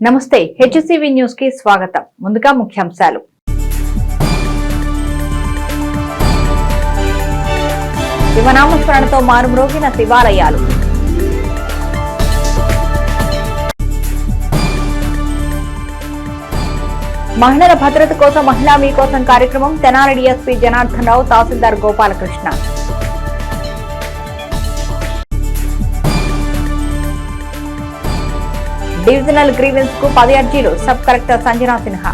నమస్తే HCV news కి స్వాగతం. ముందుగా ముఖ్యాంశాలు. శివనామస్మరణతో మారుమ్రోగిన శివాలయాలు. మహిళల భద్రత కోసం మహిళా మీకోసం కార్యక్రమం. Tenali DSP Janardhan Rao, tahsildar Gopalakrishna. Divisional grievance కు 10 అర్జీలు. Sub collector Sanjana Sinha.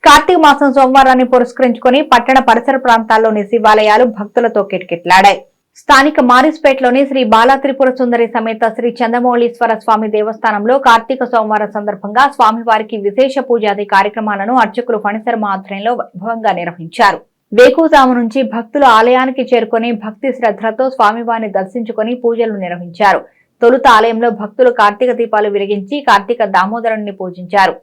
కార్తీక మాసం సోమవారాన్ని పురస్కరించుకుని పట్టణ పరిసర ప్రాంతాల్లోని శివాలయాలు భక్తులతో కిటకిటలాడాయి. స్థానిక మారిస్పేటలోని శ్రీ బాలా త్రిపుర సుందరి సమేత శ్రీ చంద్రమౌళీశ్వర స్వామి దేవస్థానంలో కార్తీక సోమవారం సందర్భంగా స్వామివారికి విశేష పూజాది కార్యక్రమాలను అర్చకులు ఫణిశర్మ ఆధ్వర్యంలో వైభవంగా నిర్వహించారు. వేకువజాము నుంచి భక్తులు ఆలయానికి చేరుకుని భక్తి శ్రద్ధలతో స్వామివారిని దర్శించుకుని పూజలు నిర్వహించారు. తొలుత ఆలయంలో భక్తులు కార్తీక దీపాలు వెలిగించి కార్తీక దామోదరుణ్ణి పూజించారు.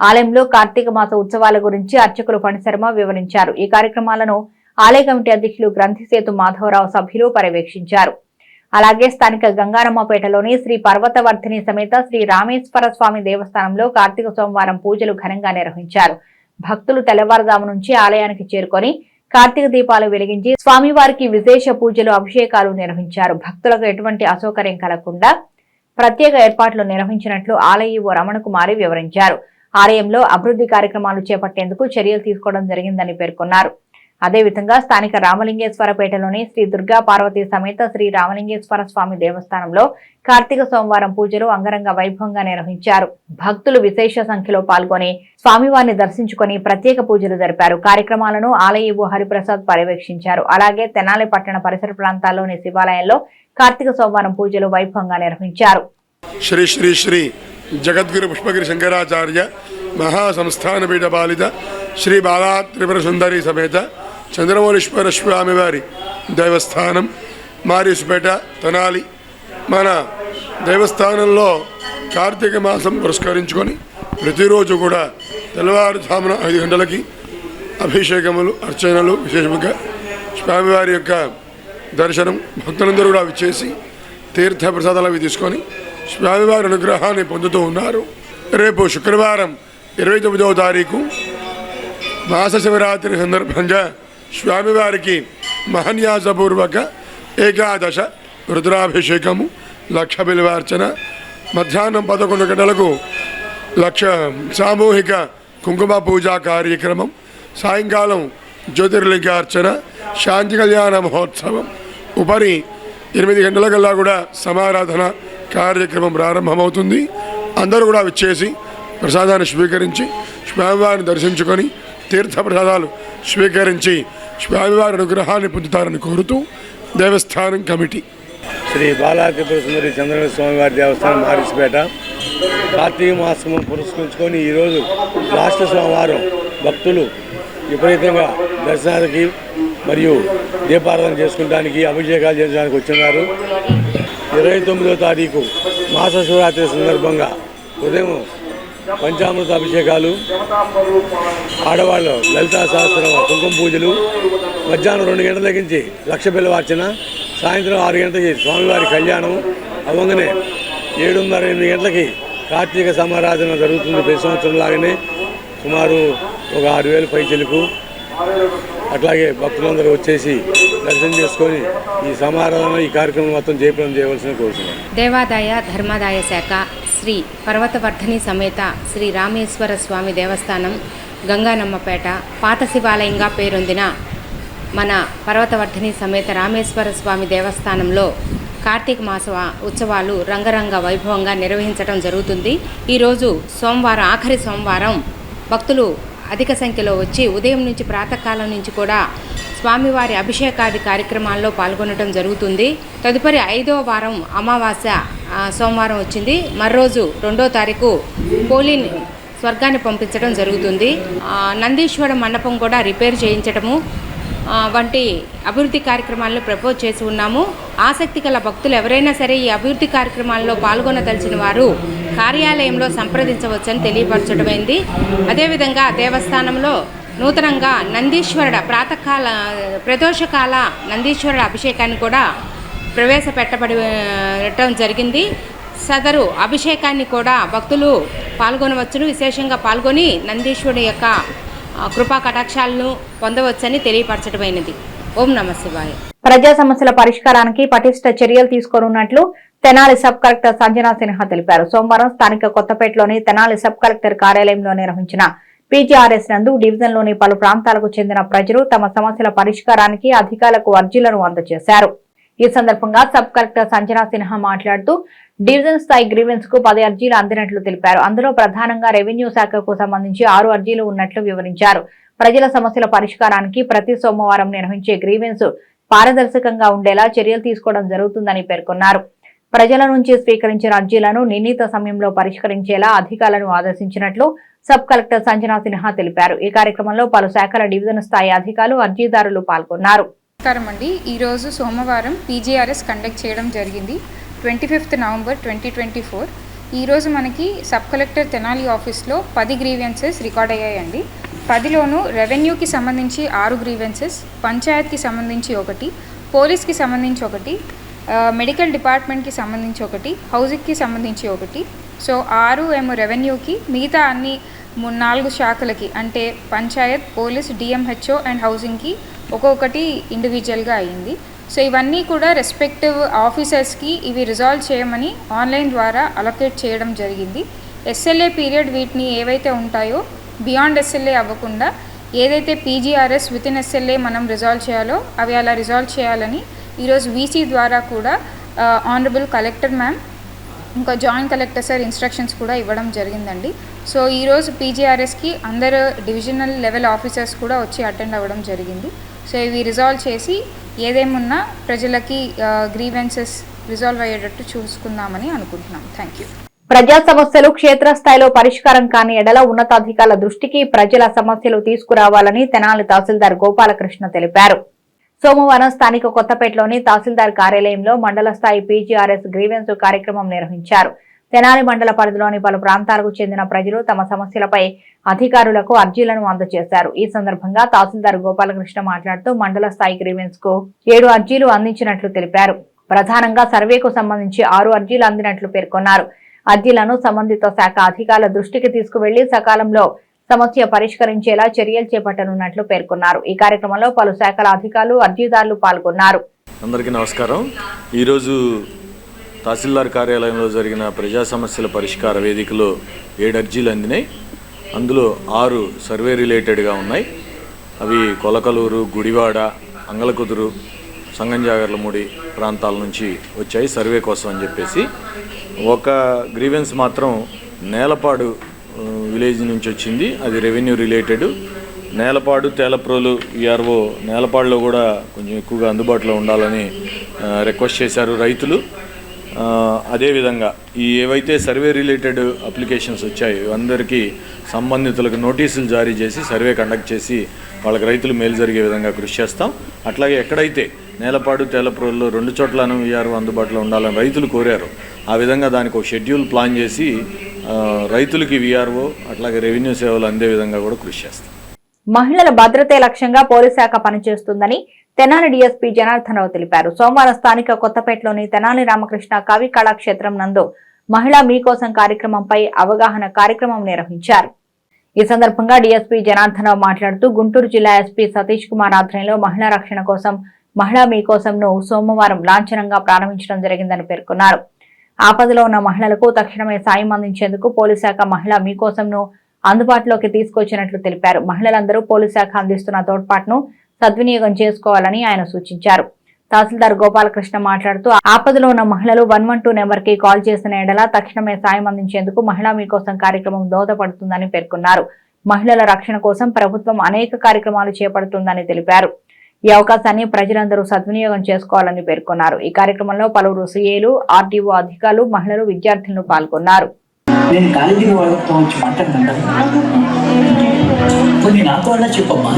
ఆలయంలో కార్తీక మాస ఉత్సవాల గురించి అర్చకులు ఫణిశర్మ వివరించారు. ఈ కార్యక్రమాలను ఆలయ కమిటీ అధ్యక్షులు గ్రంథిసేతు మాధవరావు సభ్యులు పర్యవేక్షించారు. అలాగే స్థానిక గంగారమ్మపేటలోని శ్రీ పర్వతవర్ధిని సమేత శ్రీ రామేశ్వర స్వామి దేవస్థానంలో కార్తీక సోమవారం పూజలు ఘనంగా నిర్వహించారు. భక్తులు తెల్లవారుజాము నుంచి ఆలయానికి చేరుకొని కార్తీక దీపాలు వెలిగించి స్వామివారికి విశేష పూజలు అభిషేకాలు నిర్వహించారు. భక్తులకు ఎటువంటి అసౌకర్యం కలగకుండా ప్రత్యేక ఏర్పాట్లు నిర్వహించినట్లు ఆలయ ఈవో రమణ కుమారి వివరించారు. ఆలయంలో అభివృద్ధి కార్యక్రమాలు చేపట్టేందుకు చర్యలు తీసుకోవడం జరిగిందని పేర్కొన్నారు. అదేవిధంగా స్థానిక రామలింగేశ్వరపేటలోని శ్రీ దుర్గా పార్వతీ సమేత శ్రీ రామలింగేశ్వర స్వామి దేవస్థానంలో కార్తీక సోమవారం పూజలు అంగరంగ వైభవంగా నిర్వహించారు. భక్తులు విశేష సంఖ్యలో పాల్గొని స్వామివారిని దర్శించుకుని ప్రత్యేక పూజలు జరిపారు. కార్యక్రమాలను ఆలయ ఈవో హరిప్రసాద్ పర్యవేక్షించారు. అలాగే తెనాలి పట్టణ పరిసర ప్రాంతాల్లోని శివాలయంలో కార్తీక సోమవారం పూజలు వైభవంగా నిర్వహించారు. శ్రీ శ్రీ శ్రీ జగద్గురు పుష్పగిరి శంకరాచార్య మహాసంస్థాన పీఠ పాలిత శ్రీ బాలా త్రిపుర సుందరి సమేత చంద్రమౌళీశ్వర స్వామివారి దేవస్థానం మారిస్పేట తెనాలి. మన దేవస్థానంలో కార్తీక మాసం పురస్కరించుకొని ప్రతిరోజు కూడా తెల్లవారుజామున 5 గంటలకి అభిషేకములు అర్చనలు విశేషంగా స్వామివారి యొక్క దర్శనం భక్తులందరూ కూడా విచ్చేసి తీర్థ ప్రసాదాలు అవి తీసుకొని స్వామివారి అనుగ్రహాన్ని పొందుతూ ఉన్నారు. రేపు శుక్రవారం 29వ తారీఖు మాస శివరాత్రి సందర్భంగా స్వామివారికి మహన్యాసపూర్వక ఏకాదశ రుద్రాభిషేకము, లక్ష బిల్వార్చన, మధ్యాహ్నం 11 గంటలకు లక్ష సామూహిక కుంకుమ పూజా కార్యక్రమం, సాయంకాలం జ్యోతిర్లింగార్చన, శాంతి కళ్యాణ మహోత్సవం, ఉపరి 8 గంటలకల్లా కూడా సమారాధన కార్యక్రమం ప్రారంభమవుతుంది. అందరూ కూడా విచ్చేసి ప్రసాదాన్ని స్వీకరించి స్వామివారిని దర్శించుకొని తీర్థ ప్రసాదాలు స్వీకరించి స్వామివారి అనుగ్రహాన్ని పొందుతారని కోరుతూ దేవస్థానం కమిటీ. శ్రీ బాలా త్రిపుర సుందరి చంద్రమౌళి స్వామివారి దేవస్థానం మారిస్పేట కార్తీక మాసము పురస్కరించుకొని ఈరోజు లాస్ట్ సోమవారం భక్తులు విపరీతంగా దర్శనానికి మరియు దీపారాధన చేసుకోవడానికి అభిషేకాలు చేయడానికి వచ్చినారు. 29వ తారీఖు మాస శివరాత్రి సందర్భంగా ఉదయం పంచామృత అభిషేకాలు, ఆడవాళ్ళు లలితా సహస్రం కుంకుమ పూజలు, మధ్యాహ్నం 2 గంటల నుంచి లక్ష బిల్వార్చన, సాయంత్రం 6 గంటలకి స్వామివారి కళ్యాణం అవ్వగానే 7:30-8 గంటలకి కార్తీక సమారాధన జరుగుతుంది. ప్రతి సంవత్సరం లాగానే సుమారు ఒక 6,000 పైచిలకు అట్లాగే భక్తులందరూ వచ్చేసి దర్శనం చేసుకొని ఈ సమారాధన ఈ కార్యక్రమం మొత్తం జయప్రదం చేయవలసిన కోరుతున్నాం. దేవాదాయ ధర్మాదాయ శాఖ శ్రీ పర్వతవర్ధిని సమేత శ్రీ రామేశ్వర స్వామి దేవస్థానం గంగానమ్మపేట పాత శివాలయంగా పేరొందిన మన పర్వతవర్ధిని సమేత రామేశ్వర స్వామి దేవస్థానంలో కార్తీక మాస ఉత్సవాలు రంగరంగ వైభవంగా నిర్వహించడం జరుగుతుంది. ఈరోజు సోమవారం, ఆఖరి సోమవారం భక్తులు అధిక సంఖ్యలో వచ్చి ఉదయం నుంచి ప్రాతకాలం నుంచి కూడా స్వామివారి అభిషేకాది కార్యక్రమాల్లో పాల్గొనడం జరుగుతుంది. తదుపరి 5వ వారం అమావాస్య సోమవారం వచ్చింది. మరోజు 2వ తారీఖు పోలిని స్వర్గాన్ని పంపించడం జరుగుతుంది. నందీశ్వర మండపం కూడా రిపేర్ చేయించడము వంటి అభివృద్ధి కార్యక్రమాల్లో ప్రపోజ్ చేసి ఉన్నాము. ఆసక్తి గల భక్తులు ఎవరైనా సరే ఈ అభివృద్ధి కార్యక్రమాల్లో పాల్గొనదలిచిన వారు కార్యాలయంలో సంప్రదించవచ్చని తెలియపరచడమైంది. అదేవిధంగా దేవస్థానంలో నూతనంగా నందీశ్వరుడ ప్రదోషకాల నందీశ్వరుడ అభిషేకాన్ని కూడా ప్రవేశపెట్టబడటం జరిగింది. సదరు అభిషేకాన్ని కూడా భక్తులు పాల్గొనవచ్చును. విశేషంగా పాల్గొని నందీశ్వరుడి యొక్క కృపా కటాక్షాలను పొందవచ్చని తెలియపరచడమైనది. ఓం నమః శివాయ. ప్రజా సమస్యల పరిష్కారానికి పటిష్ట చర్యలు తీసుకోనున్నట్లు తెనాలి సబ్ కలెక్టర్ సంజనా సిన్హా తెలిపారు. సోమవారం స్థానిక కొత్తపేటలోని తెనాలి సబ్ కలెక్టర్ కార్యాలయంలో నిర్వహించిన పీజీఆర్ఎస్ నందు డివిజన్లోని పలు ప్రాంతాలకు చెందిన ప్రజలు తమ సమస్యల పరిష్కారానికి అధికారులకు అర్జీలను అందజేశారు. ఈ సందర్భంగా సబ్ కలెక్టర్ సంజనా సిన్హా మాట్లాడుతూ డివిజన్ స్థాయి గ్రీవెన్స్ కు 10 అర్జీలు అందినట్లు తెలిపారు. అందులో ప్రధానంగా రెవెన్యూ శాఖకు సంబంధించి 6 అర్జీలు ఉన్నట్లు వివరించారు. ప్రజల సమస్యల పరిష్కారానికి ప్రతి సోమవారం నిర్వహించే గ్రీవెన్స్ పారదర్శకంగా ఉండేలా చర్యలు తీసుకోవడం జరుగుతుందని పేర్కొన్నారు. ప్రజల నుంచి స్వీకరించిన అర్జీలను నిర్ణీత సమయంలో పరిష్కరించేలా అధికారులను ఆదేశించినట్లు సబ్ కలెక్టర్ సంజనా సిన్హా తెలిపారు. ఈ కార్యక్రమంలో పలు శాఖల డివిజన్ స్థాయి అధికారులు అర్జీదారులు పాల్గొన్నారు. నమస్కారం అండి. ఈరోజు సోమవారం పీజీఆర్ఎస్ కండక్ట్ చేయడం జరిగింది 25 నవంబర్ 2024. ఈరోజు మనకి సబ్ కలెక్టర్ తెనాలి ఆఫీస్లో 10 గ్రీవెన్సెస్ రికార్డ్ అయ్యాయండి. 10లోనూ రెవెన్యూకి సంబంధించి 6 గ్రీవెన్సెస్, పంచాయత్కి సంబంధించి 1, పోలీస్కి సంబంధించి 1, మెడికల్ డిపార్ట్మెంట్కి సంబంధించి 1, హౌసింగ్కి సంబంధించి 1. సో 6 ఏమో రెవెన్యూకి, మిగతా అన్ని 4 శాఖలకి అంటే పంచాయత్, పోలీస్, డిఎంహెచ్ఓ అండ్ హౌసింగ్కి ఒక్కొక్కటి ఇండివిజువల్గా అయ్యింది. సో ఇవన్నీ కూడా రెస్పెక్టివ్ ఆఫీసర్స్కి ఇవి రిజాల్వ్ చేయమని ఆన్లైన్ ద్వారా అలొకేట్ చేయడం జరిగింది. ఎస్ఎల్ఏ పీరియడ్ వీటిని ఏవైతే ఉంటాయో బియాండ్ ఎస్ఎల్ఏ అవ్వకుండా ఏదైతే పీజీఆర్ఎస్ విత్ ఇన్ ఎస్ఎల్ఏ మనం రిజాల్వ్ చేయాలో అవి అలా రిజాల్వ్ చేయాలని ఈరోజు వీసీ ద్వారా కూడా ఆనరబుల్ కలెక్టర్ మ్యామ్ ఇంకా జాయింట్ కలెక్టర్ సార్ ఇన్స్ట్రక్షన్స్ కూడా ఇవ్వడం జరిగిందండి. సో ఈరోజు పీజీఆర్ఎస్కి అందరు డివిజనల్ లెవెల్ ఆఫీసర్స్ కూడా వచ్చి అటెండ్ అవ్వడం జరిగింది. సో ఇవి రిజాల్వ్ చేసి ఏదేమున్నా ప్రజలకి గ్రీవెన్సెస్ రిజాల్వ్ అయ్యేటట్టు చూసుకుందామని అనుకుంటున్నాం. Thank you. ప్రజా సమస్యలు క్షేత్రస్థాయిలో పరిష్కారం కాని ఎడల ఉన్నతాధికారుల దృష్టికి ప్రజల సమస్యలు తీసుకురావాలని తెనాలి తహసీల్దార్ గోపాలకృష్ణ తెలిపారు. సోమవారం స్థానిక కొత్తపేటలోని తహసీల్దార్ కార్యాలయంలో మండల స్థాయి పీజీఆర్ఎస్ గ్రీవెన్స్ కార్యక్రమం నిర్వహించారు. తెనాలి మండల పరిధిలోని పలు ప్రాంతాలకు చెందిన ప్రజలు తమ సమస్యలపై అధికారులకు అర్జీలను అందజేశారు. ఈ సందర్భంగా తహసీల్దార్ గోపాలకృష్ణ మాట్లాడుతూ మండల స్థాయి గ్రీవెన్స్ కు 7 అర్జీలు అందించినట్లు తెలిపారు. ప్రధానంగా సర్వేకు సంబంధించి 6 అర్జీలు అందినట్లు పేర్కొన్నారు. అర్జీలను సంబంధిత శాఖ అధికారుల దృష్టికి తీసుకువెళ్లి సకాలంలో సమస్య పరిష్కరించేలా చర్యలు చేపట్టనున్నట్లు పేర్కొన్నారు. ఈ కార్యక్రమంలో పలు శాఖల అధికారులు, అర్జీదారులు పాల్గొన్నారు. అందరికీ నమస్కారం. ఈరోజు తహసీల్దార్ కార్యాలయంలో జరిగిన ప్రజా సమస్యల పరిష్కార వేదికలో 7 అర్జీలు అందినాయి. అందులో 6 సర్వే రిలేటెడ్గా ఉన్నాయి. అవి కొలకలూరు, గుడివాడ, అంగలకుదురు, సంగంజాగర్లమూడి ప్రాంతాల నుంచి వచ్చాయి సర్వే కోసం అని చెప్పేసి. ఒక గ్రీవెన్స్ మాత్రం నేలపాడు విలేజ్ నుంచి వచ్చింది. అది revenue related. Nelapadu, Telaprolu VRO నేలపాడులో కూడా కొంచెం ఎక్కువగా అందుబాటులో ఉండాలని రిక్వెస్ట్ చేశారు రైతులు. అదేవిధంగా ఈ ఏవైతే సర్వే రిలేటెడ్ అప్లికేషన్స్ వచ్చాయో అందరికీ సంబంధితులకు నోటీసులు జారీ చేసి సర్వే కండక్ట్ చేసి వాళ్ళకి రైతులు మేలు జరిగే విధంగా కృషి చేస్తాం. అట్లాగే ఎక్కడైతే నేలపాడు, తేలప్రోల్లో 2 చోట్లను విఆర్ఓ అందుబాటులో ఉండాలని రైతులు కోరారు. ఆ విధంగా దానికి ఒక షెడ్యూల్ ప్లాన్ చేసి రైతులకి విఆర్ఓ అట్లాగే రెవెన్యూ సేవలు అందే విధంగా కూడా కృషి చేస్తాం. మహిళల భద్రతే లక్ష్యంగా పోలీస్ శాఖ పనిచేస్తుందని తెనాలి డీఎస్పీ జనార్దనరావు తెలిపారు. సోమవారం స్థానిక కొత్తపేటలోని తెనాలి రామకృష్ణ కవి కళాక్షేత్రం నందు మహిళా మీకోసం కార్యక్రమంపై అవగాహన కార్యక్రమం నిర్వహించారు. ఈ సందర్భంగా డీఎస్పీ జనార్దనరావు మాట్లాడుతూ గుంటూరు జిల్లా ఎస్పీ సతీష్ కుమార్ ఆధ్వర్యంలో మహిళా రక్షణ కోసం మహిళా మీకోసంను సోమవారం లాంఛనంగా ప్రారంభించడం జరిగిందని పేర్కొన్నారు. ఆపదలో ఉన్న మహిళలకు తక్షణమే సాయం అందించేందుకు పోలీస్ శాఖ మహిళా మీకోసంను అందుబాటులోకి తీసుకొచ్చినట్లు తెలిపారు. మహిళలందరూ పోలీస్ శాఖ అందిస్తున్న తోడ్పాటును సద్వినియోగం చేసుకోవాలని ఆయన సూచించారు. తహసీల్దార్ గోపాలకృష్ణ మాట్లాడుతూ ఆపదలో ఉన్న మహిళలు 112 నెంబర్ కి కాల్ చేసిన ఎడల తక్షణమే సాయం అందించేందుకు మహిళా మీకోసం కార్యక్రమం దోహదపడుతుందని పేర్కొన్నారు. మహిళల రక్షణ కోసం ప్రభుత్వం అనేక కార్యక్రమాలు చేపడుతుందని తెలిపారు. ఈ అవకాశాన్ని ప్రజలందరూ సద్వినియోగం చేసుకోవాలని పేర్కొన్నారు. ఈ కార్యక్రమంలో పలువురు సీఏలు, ఆర్టీఓ అధికారులు, మహిళలు, విద్యార్థులు పాల్గొన్నారు. నేను కాలేజీ వాళ్ళతో వచ్చి మాట్లాడుతుంటాను. కొన్ని నాతో అలా చెప్పమ్మా,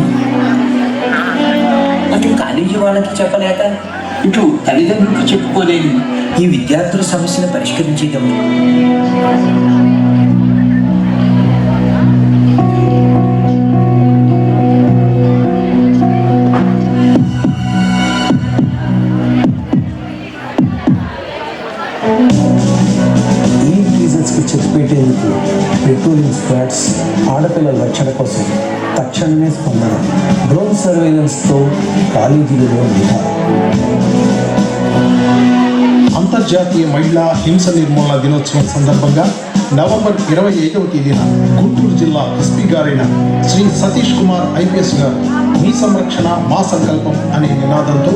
అటు కాలేజీ వాళ్ళకి చెప్పలేక ఇటు తల్లిదండ్రులకు చెప్పుకోలేని ఈ విద్యార్థుల సమస్యను పరిష్కరించేదము. ఈ రీజన్స్కి చెక్ పెట్టేందుకు పెట్రోలింగ్ స్క్వాడ్స్ ఆడపిల్లల రక్షణ కోసం తక్షణమే స్పందన, డ్రోన్ సర్వేలెన్స్తో కాలేజీలలో నిఘా. అంతర్జాతీయ మహిళా హింస నిర్మూలన దినోత్సవం సందర్భంగా నవంబర్ 25వ తేదీన గుంటూరు జిల్లా ఎస్పీ గారైన శ్రీ సతీష్ కుమార్ ఐపీఎస్ గారు మీ సంరక్షణ మా సంకల్పం అనే నినాదంతో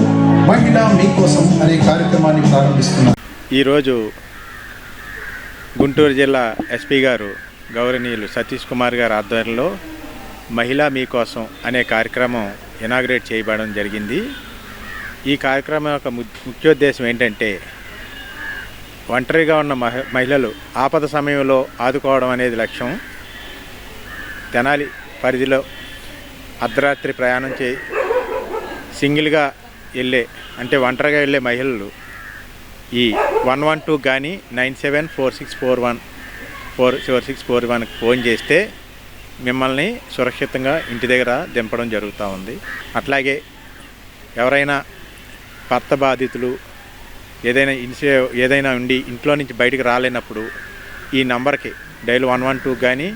మహిళా మీకోసం అనే కార్యక్రమాన్ని ప్రారంభిస్తున్నారు. ఈరోజు గుంటూరు జిల్లా ఎస్పీ గారు గౌరవనీయులు సతీష్ కుమార్ గారి ఆధ్వర్యంలో మహిళా మీకోసం అనే కార్యక్రమం ఇనాగ్రేట్ చేయబడడం జరిగింది. ఈ కార్యక్రమం యొక్క ముఖ్యోద్దేశం ఏంటంటే ఒంటరిగా ఉన్న మహిళలు ఆపద సమయంలో ఆదుకోవడం అనేది లక్ష్యం. తెనాలి పరిధిలో అర్ధరాత్రి ప్రయాణం సింగిల్గా అంటే ఒంటరిగా వెళ్ళే మహిళలు ఈ 112 కానీ 974641 ఫోన్ చేస్తే మిమ్మల్ని సురక్షితంగా ఇంటి దగ్గర దింపడం జరుగుతూ ఉంది. అట్లాగే ఎవరైనా భర్త బాధితులు ఏదైనా ఉండి ఇంట్లో నుంచి బయటకు రాలేనప్పుడు ఈ నంబర్కి డైల్ 112 కానీ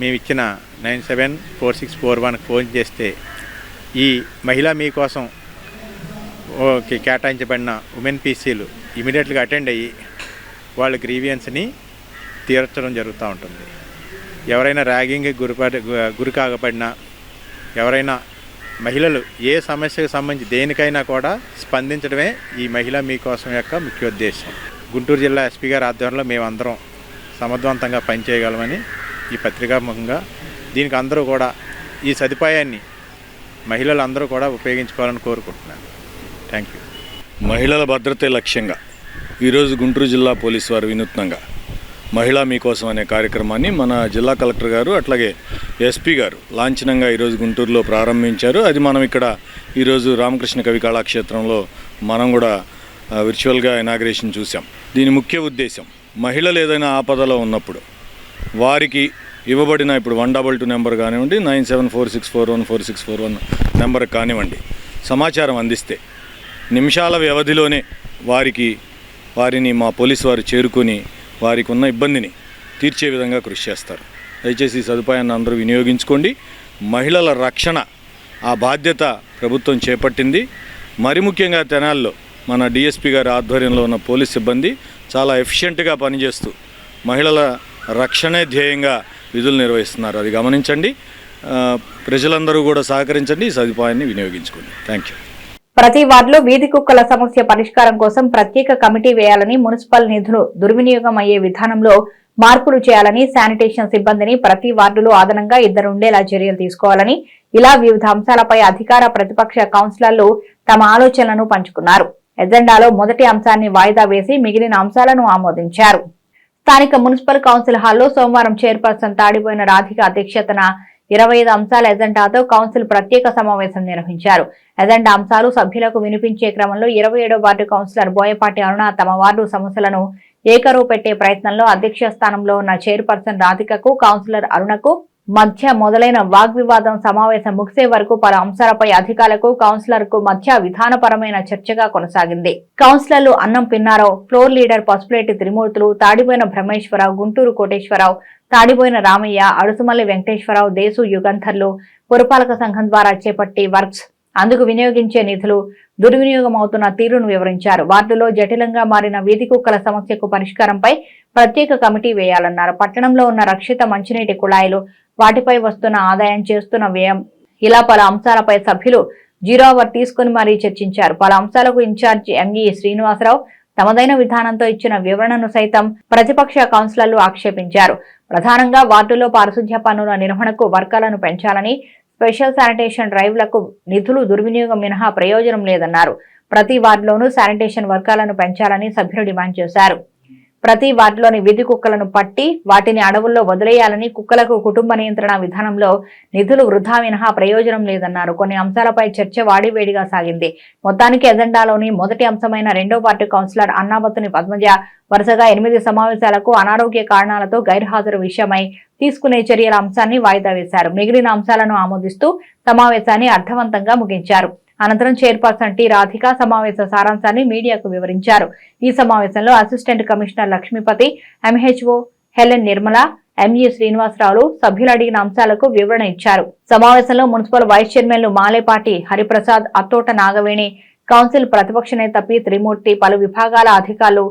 మేము ఇచ్చిన 974641 ఫోన్ చేస్తే ఈ మహిళా మీకోసం కేటాయించబడిన ఉమెన్ పీసీలు ఇమీడియట్గా అటెండ్ అయ్యి వాళ్ళ గ్రీవియన్స్ని తీర్చడం జరుగుతూ ఉంటుంది. ఎవరైనా ర్యాగింగ్కి గురి కాగపడినా, ఎవరైనా మహిళలు ఏ సమస్యకు సంబంధించి దేనికైనా కూడా స్పందించడమే ఈ మహిళా మీకోసం యొక్క ముఖ్యోద్దేశం. గుంటూరు జిల్లా ఎస్పీ గారి ఆధ్వర్యంలో మేమందరం సమర్థవంతంగా పనిచేయగలమని ఈ పత్రికాముఖంగా దీనికి అందరూ కూడా ఈ సదుపాయాన్ని మహిళలు అందరూ కూడా ఉపయోగించుకోవాలని కోరుకుంటున్నాను. Thank you. మహిళల భద్రతే లక్ష్యంగా ఈరోజు గుంటూరు జిల్లా పోలీసు వారు వినూత్నంగా మహిళా మీకోసం అనే కార్యక్రమాన్ని మన జిల్లా కలెక్టర్ గారు అట్లాగే ఎస్పీ గారు లాంఛనంగా ఈరోజు గుంటూరులో ప్రారంభించారు. అది మనం ఇక్కడ ఈరోజు రామకృష్ణ కవి కళాక్షేత్రంలో మనం కూడా విర్చువల్గా ఇనాగ్రేషన్ చూసాం. దీని ముఖ్య ఉద్దేశం మహిళలు ఏదైనా ఆపదలో ఉన్నప్పుడు వారికి ఇవ్వబడిన ఇప్పుడు 122 నెంబర్ కానివ్వండి, 9746414641 నెంబర్ కానివ్వండి, సమాచారం అందిస్తే నిమిషాల వ్యవధిలోనే వారిని మా పోలీసు వారు చేరుకొని వారికి ఉన్న ఇబ్బందిని తీర్చే విధంగా కృషి చేస్తారు. దయచేసి ఈ సదుపాయాన్ని అందరూ వినియోగించుకోండి. మహిళల రక్షణ ఆ బాధ్యత ప్రభుత్వం చేపట్టింది. మరి ముఖ్యంగా తెనాల్లో మన డిఎస్పీ గారి ఆధ్వర్యంలో ఉన్న పోలీస్ సిబ్బంది చాలా ఎఫిషియెంట్గా పనిచేస్తూ మహిళల రక్షణే ధ్యేయంగా విధులు నిర్వహిస్తున్నారు. అది గమనించండి. ప్రజలందరూ కూడా సహకరించండి, ఈ సదుపాయాన్ని వినియోగించుకోండి. Thank you. ప్రతి వార్డులో వీధి కుక్కల సమస్య పరిష్కారం కోసం ప్రత్యేక కమిటీ వేయాలని, మున్సిపల్ నిధులు దుర్వినియోగం అయ్యే విధానంలో మార్పులు చేయాలని, శానిటేషన్ సిబ్బందిని ప్రతి వార్డులో అదనంగా 2 ఉండేలా చర్యలు తీసుకోవాలని, ఇలా వివిధ అంశాలపై అధికార ప్రతిపక్ష కౌన్సిలర్లు తమ ఆలోచనలను పంచుకున్నారు. ఎజెండాలో మొదటి అంశాన్ని వాయిదా వేసి మిగిలిన అంశాలను ఆమోదించారు. స్థానిక మున్సిపల్ కౌన్సిల్ హాల్లో సోమవారం చైర్పర్సన్ తాడిపోయిన రాధిక అధ్యక్షతన 25 అంశాల ఎజెండాతో కౌన్సిల్ ప్రత్యేక సమావేశం నిర్వహించారు. ఎజెండా అంశాలు సభ్యులకు వినిపించే క్రమంలో 27వ వార్డు కౌన్సిలర్ బోయపాటి అరుణ తమ వార్డు సమస్యలను ఏకరువు పెట్టే ప్రయత్నంలో అధ్యక్ష స్థానంలో ఉన్న చైర్పర్సన్ రాధికకు, కౌన్సిలర్ అరుణకు మధ్య మొదలైన వాగ్వివాదం సమావేశం ముగిసే వరకు పలు అంశాలపై అధికారులకు, కౌన్సిలర్కు మధ్య విధానపరమైన చర్చగా కొనసాగింది. కౌన్సిలర్లు అన్నం పిన్నారావు, ఫ్లోర్ లీడర్ పసుపులేటి త్రిమూర్తులు, తాడిపోయిన బ్రహ్మేశ్వరరావు, గుంటూరు కోటేశ్వరరావు, తాడిపోయిన రామయ్య, అడుసుమల్లి వెంకటేశ్వరరావు, దేశు యుగంధర్లు పురపాలక సంఘం ద్వారా చేపట్టి వర్క్స్, అందుకు వినియోగించే నిధులు దుర్వినియోగం అవుతున్న తీరును వివరించారు. వార్డులో జటిలంగా మారిన వీధి కుక్కల సమస్యకు పరిష్కారంపై ప్రత్యేక కమిటీ వేయాలన్నారు. పట్టణంలో ఉన్న రక్షిత మంచినీటి కుళాయిలు, వాటిపై వస్తున్న ఆదాయం, చేస్తున్న వ్యయం, ఇలా పలు అంశాలపై సభ్యులు 0 అవర్ తీసుకుని మరీ చర్చించారు. పలు అంశాలకు ఇన్ఛార్జి ఎంఈ శ్రీనివాసరావు తమదైన విధానంతో ఇచ్చిన వివరణను సైతం ప్రతిపక్ష కౌన్సిలర్లు ఆక్షేపించారు. ప్రధానంగా వార్డులో పారిశుధ్య పనుల నిర్వహణకు వర్గాలను పెంచాలని, స్పెషల్ శానిటేషన్ డ్రైవ్లకు నిధులు దుర్వినియోగం మినహా ప్రయోజనం లేదన్నారు. ప్రతి వార్డులోనూ శానిటేషన్ వర్గాలను పెంచాలని సభ్యులు డిమాండ్ చేశారు. ప్రతి వార్డులోని వీధి కుక్కలను పట్టి వాటిని అడవుల్లో వదిలేయాలని, కుక్కలకు కుటుంబ నియంత్రణ విధానంలో నిధులు వృధా మినహా ప్రయోజనం లేదన్నారు. కొన్ని అంశాలపై చర్చ వాడివేడిగా సాగింది. మొత్తానికి ఎజెండాలోని మొదటి అంశమైన 2వ వార్డు కౌన్సిలర్ అన్నాబత్తుని పద్మజ వరుసగా 8 సమావేశాలకు అనారోగ్య కారణాలతో గైర్హాజరు విషయమై తీసుకునే చర్యల అంశాన్ని వాయిదా వేశారు. మిగిలిన అంశాలను ఆమోదిస్తూ సమావేశాన్ని అర్థవంతంగా ముగించారు. అనంతరం చైర్పర్సన్ టి రాధిక సమావేశ సారాంశాన్ని మీడియాకు వివరించారు. ఈ సమావేశంలో assistant commissioner Lakshmipathi, MHO Helen Nirmala, ME శ్రీనివాసరావులు సభ్యులు అడిగిన అంశాలకు వివరణ ఇచ్చారు. సమావేశంలో మున్సిపల్ వైస్ చైర్మన్లు మాలేపాటి హరిప్రసాద్, అత్తోట నాగవేణి, కౌన్సిల్ ప్రతిపక్ష నేత పి త్రిమూర్తి, పలు విభాగాల అధికారులు,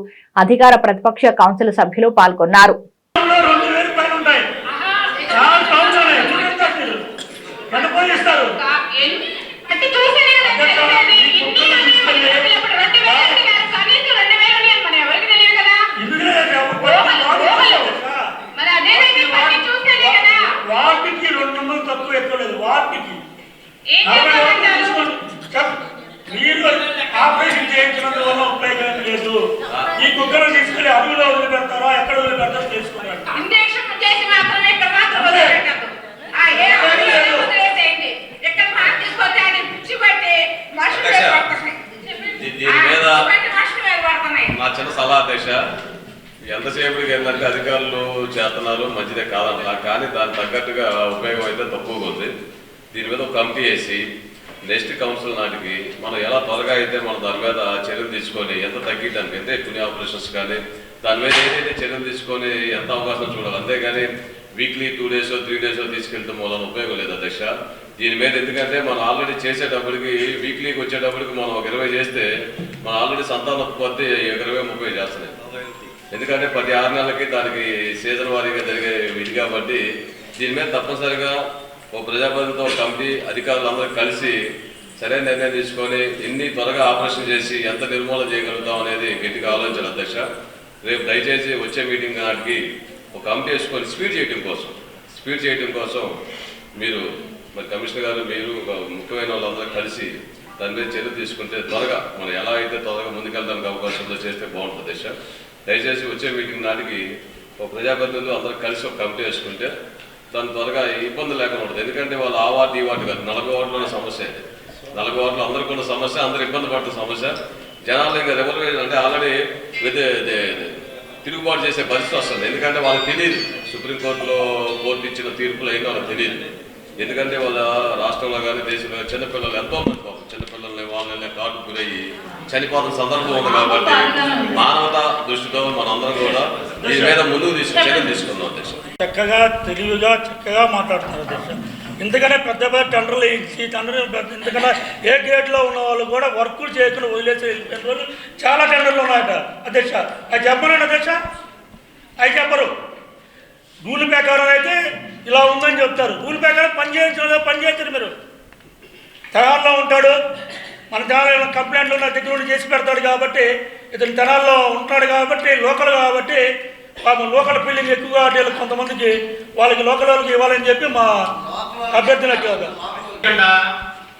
అధికార ప్రతిపక్ష కౌన్సిల్ సభ్యులు పాల్గొన్నారు. ఆపరేషన్ చేయించినందు వల్ల ఉపయోగం లేదు. ఈ కుక్కను తీసుకెళ్లి అడుగులో వదిలిపెడతారా, ఎక్కడ వదిలిపెడతారో తెలుసుకున్నాడు. నా చిన్న సలహా అధ్యక్ష, ఎంతసేపటికి ఏంటంటే అధికారులు చేస్తున్నారు, మంచిదే కాదంట, కానీ దానికి తగ్గట్టుగా ఉపయోగం అయితే తక్కువగా ఉంది. దీని మీద ఒక కమిటీ వేసి నెక్స్ట్ కౌన్సిల్ నాటికి మనం ఎలా త్వరగా అయితే మనం దాని మీద చర్యలు తీసుకొని ఎంత తగ్గించడానికి అంటే కొన్ని ఆపరేషన్స్ కానీ దాని మీద ఏదైతే చర్యలు తీసుకొని ఎంత అవకాశం చూడాలి. అంతేగాని వీక్లీ 2 days 3 days తీసుకెళ్తే మూలన ఉపయోగం లేదు అధ్యక్ష. దీని మీద ఎందుకంటే మనం ఆల్రెడీ చేసేటప్పటికి వీక్లీకి వచ్చేటప్పటికి మనం ఒక 20 చేస్తే మనం ఆల్రెడీ సంతానోత్పత్తి 20-30 చేస్తున్నాయి. ఎందుకంటే ప్రతి 6 నెలలకి దానికి సీజన్ వారీగా జరిగే ఇది కాబట్టి దీని మీద తప్పనిసరిగా ఓ ప్రజాప్రతినిధితో కమిటీ అధికారులు అందరూ కలిసి సరైన నిర్ణయం తీసుకొని ఎన్ని త్వరగా ఆపరేషన్ చేసి ఎంత నిర్మూలన చేయగలుగుతాం అనేది గట్టిగా ఆలోచించాలి అధ్యక్ష. రేపు దయచేసి వచ్చే మీటింగ్ నాటికి ఒక కమిటీ వేసుకొని స్పీడ్ చేయడం కోసం మీరు మరి కమిషనర్ గారు మీరు ముఖ్యమైన వాళ్ళందరూ కలిసి దాని మీద చర్య తీసుకుంటే త్వరగా మనం ఎలా అయితే త్వరగా ముందుకెళ్ళడానికి అవకాశం ఉందో చేస్తే బాగుంటుంది అధ్యక్ష. దయచేసి వచ్చే మీటింగ్ నాటికి ఒక ప్రజాప్రతినిధులు అందరూ కలిసి ఒక కమిటీ వేసుకుంటే దాని త్వరగా ఇబ్బంది లేకుండా ఉంటుంది. ఎందుకంటే వాళ్ళు ఆ వార్డు ఈ వార్డు కాదు, 40 వార్డులోనే సమస్య. 40 వార్డులో అందరికీ ఉన్న సమస్య, అందరూ ఇబ్బంది పడుతున్న సమస్య. జనాలు ఇంకా రెవల్యూషన్ అంటే ఆల్రెడీ తిరుగుబాటు చేసే పరిస్థితి వస్తుంది. ఎందుకంటే వాళ్ళకి తెలియదు సుప్రీంకోర్టులో కోర్టు ఇచ్చిన తీర్పులు అయినా వాళ్ళకి తెలియదు. ఎందుకంటే వాళ్ళ రాష్ట్రంలో కానీ దేశంలో చిన్నపిల్లలు ఎంతో మంది పాపం చిన్నపిల్లల్ని వాళ్ళని కాటు గురయ్యి చనిపోతున్న సందర్భం ఉంది. కాబట్టి మానవతా దృష్టితో మనందరం కూడా దీని మీద ముందుకు చర్యలు తీసుకుందాం అధ్యక్ష. చక్కగా తెలివిగా చక్కగా మాట్లాడుతున్నారు అధ్యక్ష. ఎందుకనే పెద్ద పెద్ద టెండర్లు ఇచ్చి ఎందుకంటే ఏ గేట్లో ఉన్న వాళ్ళు కూడా వర్కులు చేయకుండా వదిలేసి వెళ్ళిపోయిన వాళ్ళు చాలా టెండర్లు ఉన్నాయట అధ్యక్ష. అవి చెప్పనండి అధ్యక్ష, అవి చెప్పరు. రూల్ ప్రకారం అయితే ఇలా ఉందని చెప్తారు. రూల్ ప్రకారం పని చేయించారు. మీరు తెనాల్లో ఉంటాడు, మన తెనాలి కంప్లైంట్లు ఉన్న దగ్గర నుండి చేసి పెడతాడు కాబట్టి ఇతను తెనాల్లో ఉంటాడు కాబట్టి లోకల్ కాబట్టి లోకల్ ఫీలింగ్ ఎక్కువగా కొంతమందికి వాళ్ళకి లోకల్ వాళ్ళకి ఇవ్వాలని చెప్పి మా అభ్యర్థులకు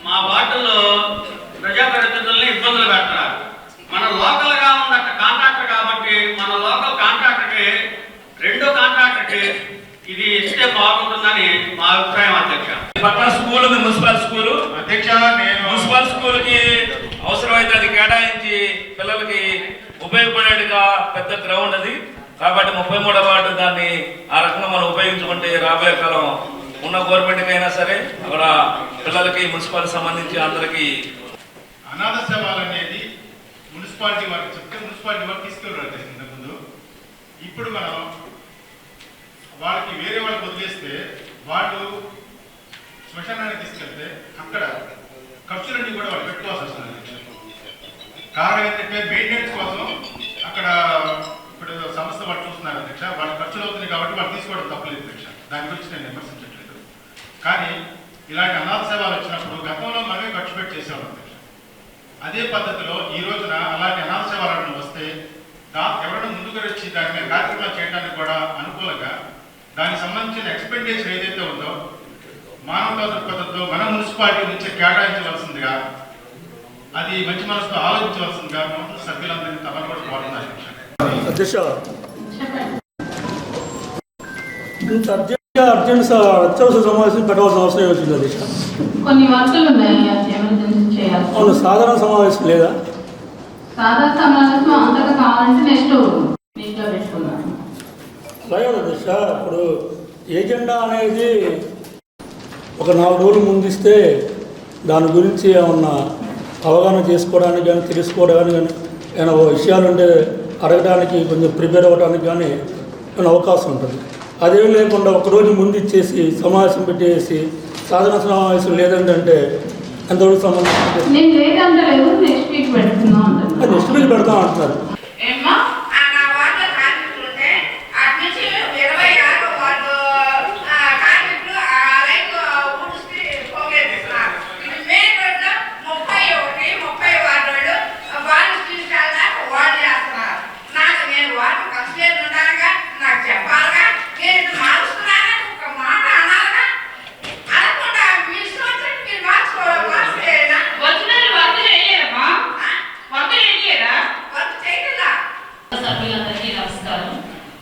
మా వార్డుల్లో ప్రజాప్రతినిధుల్ని ఇబ్బందులు పెడుతున్నారు. మన లోకల్గా ఉన్న కాంట్రాక్టర్ కాబట్టి మన లోకల్ కాంట్రాక్టర్కి రెండో కాంట్రాక్టర్కి ఇది ఇస్తే బాగుంటుందని మా అభిప్రాయం అధ్యక్ష. పక్కన స్కూల్ ఉంది, మున్సిపల్ స్కూల్ అధ్యక్ష. మున్సిపల్ స్కూల్ కి అవసరమైతే అది కేటాయించి పిల్లలకి ఉపయోగపడేట్టుగా పెద్ద గ్రౌండ్ అది కాబట్టి 33వ వార్డు దాన్ని ఆ రకంగా మనం ఉపయోగించుకుంటే రాబోయే కాలం ఉన్న గవర్నమెంట్కి అయినా సరే అక్కడ పిల్లలకి మున్సిపాలిటీ సంబంధించి అందరికీ అనాథ సేవలు అనేది మున్సిపాలిటీ వారికి చెప్తే మున్సిపాలిటీ వారికి తీసుకెళ్ళారు ఇంతకుముందు. ఇప్పుడు మనం వాళ్ళకి వేరే వాళ్ళకి వదిలేస్తే వాళ్ళు శ్మశానాన్ని తీసుకెళ్తే అక్కడ ఖర్చులన్నీ కూడా వాళ్ళు పెట్టుకోవాల్సి వస్తుంది. కారణం ఏంటంటే మెయింటెనెన్స్ కోసం అక్కడ ఇప్పుడు సంస్థ వాళ్ళు చూస్తున్నారు అధ్యక్ష. వాళ్ళ ఖర్చులు అవుతుంది కాబట్టి వాళ్ళు తీసుకోవడం తప్పలేదు అధ్యక్ష. దాని గురించి నేను విమర్శించట్లేదు. కానీ ఇలాంటి అనాథ సేవలు వచ్చినప్పుడు గతంలో మనమే ఖర్చు పెట్టి చేసేవాళ్ళం అధ్యక్ష. అదే పద్ధతిలో ఈ రోజున అలాంటి అనాథ సేవలను వస్తే ఎవరైనా ముందుకు వచ్చి దాని మీద కార్యక్రమాలు చేయడానికి కూడా అనుకూలంగా దానికి సంబంధించిన ఎక్స్పెండిచర్ ఏదైతే ఉందో మానవతా దృక్పథంతో మన మున్సిపాలిటీ నుంచి కేటాయించవలసిందిగా అది మంచి మనసుతో ఆలోచించవలసిందిగా సభ్యులందరినీ తమను కూడా కోరుతున్నారు అధ్యక్ష. అత్యవసర సమావేశం పెట్టవలసిన అవసరం వచ్చింది అధ్యక్ష. కొన్ని వర్కులు ఉన్నాయి ఎమర్జెన్సీ చేయాలి. అవును, సాధారణ సమావేశం లేదా? సాధారణ సమావేశం అంతగా కావాలంటే నెక్స్ట్ వీక్లో పెట్టుకున్నాను. అలాగే అధ్యక్ష. ఇప్పుడు ఏజెండా అనేది ఒక 4 రోజులు ముందిస్తే దాని గురించి ఏమన్నా అవగాహన చేసుకోవడానికి కానీ తెలుసుకోవడానికి కానీ ఏమైనా విషయాలు ఉంటే అడగడానికి కొంచెం ప్రిపేర్ అవ్వడానికి కానీ ఏమైనా అవకాశం ఉంటుంది. అదేం లేకుండా ఒకరోజు ముందు ఇచ్చేసి సమావేశం పెట్టేసి సాధారణ సమావేశం లేదంటే ఎంతవరకు సంబంధం నెక్స్ట్ వీక్ పెడతాం అంటున్నారు.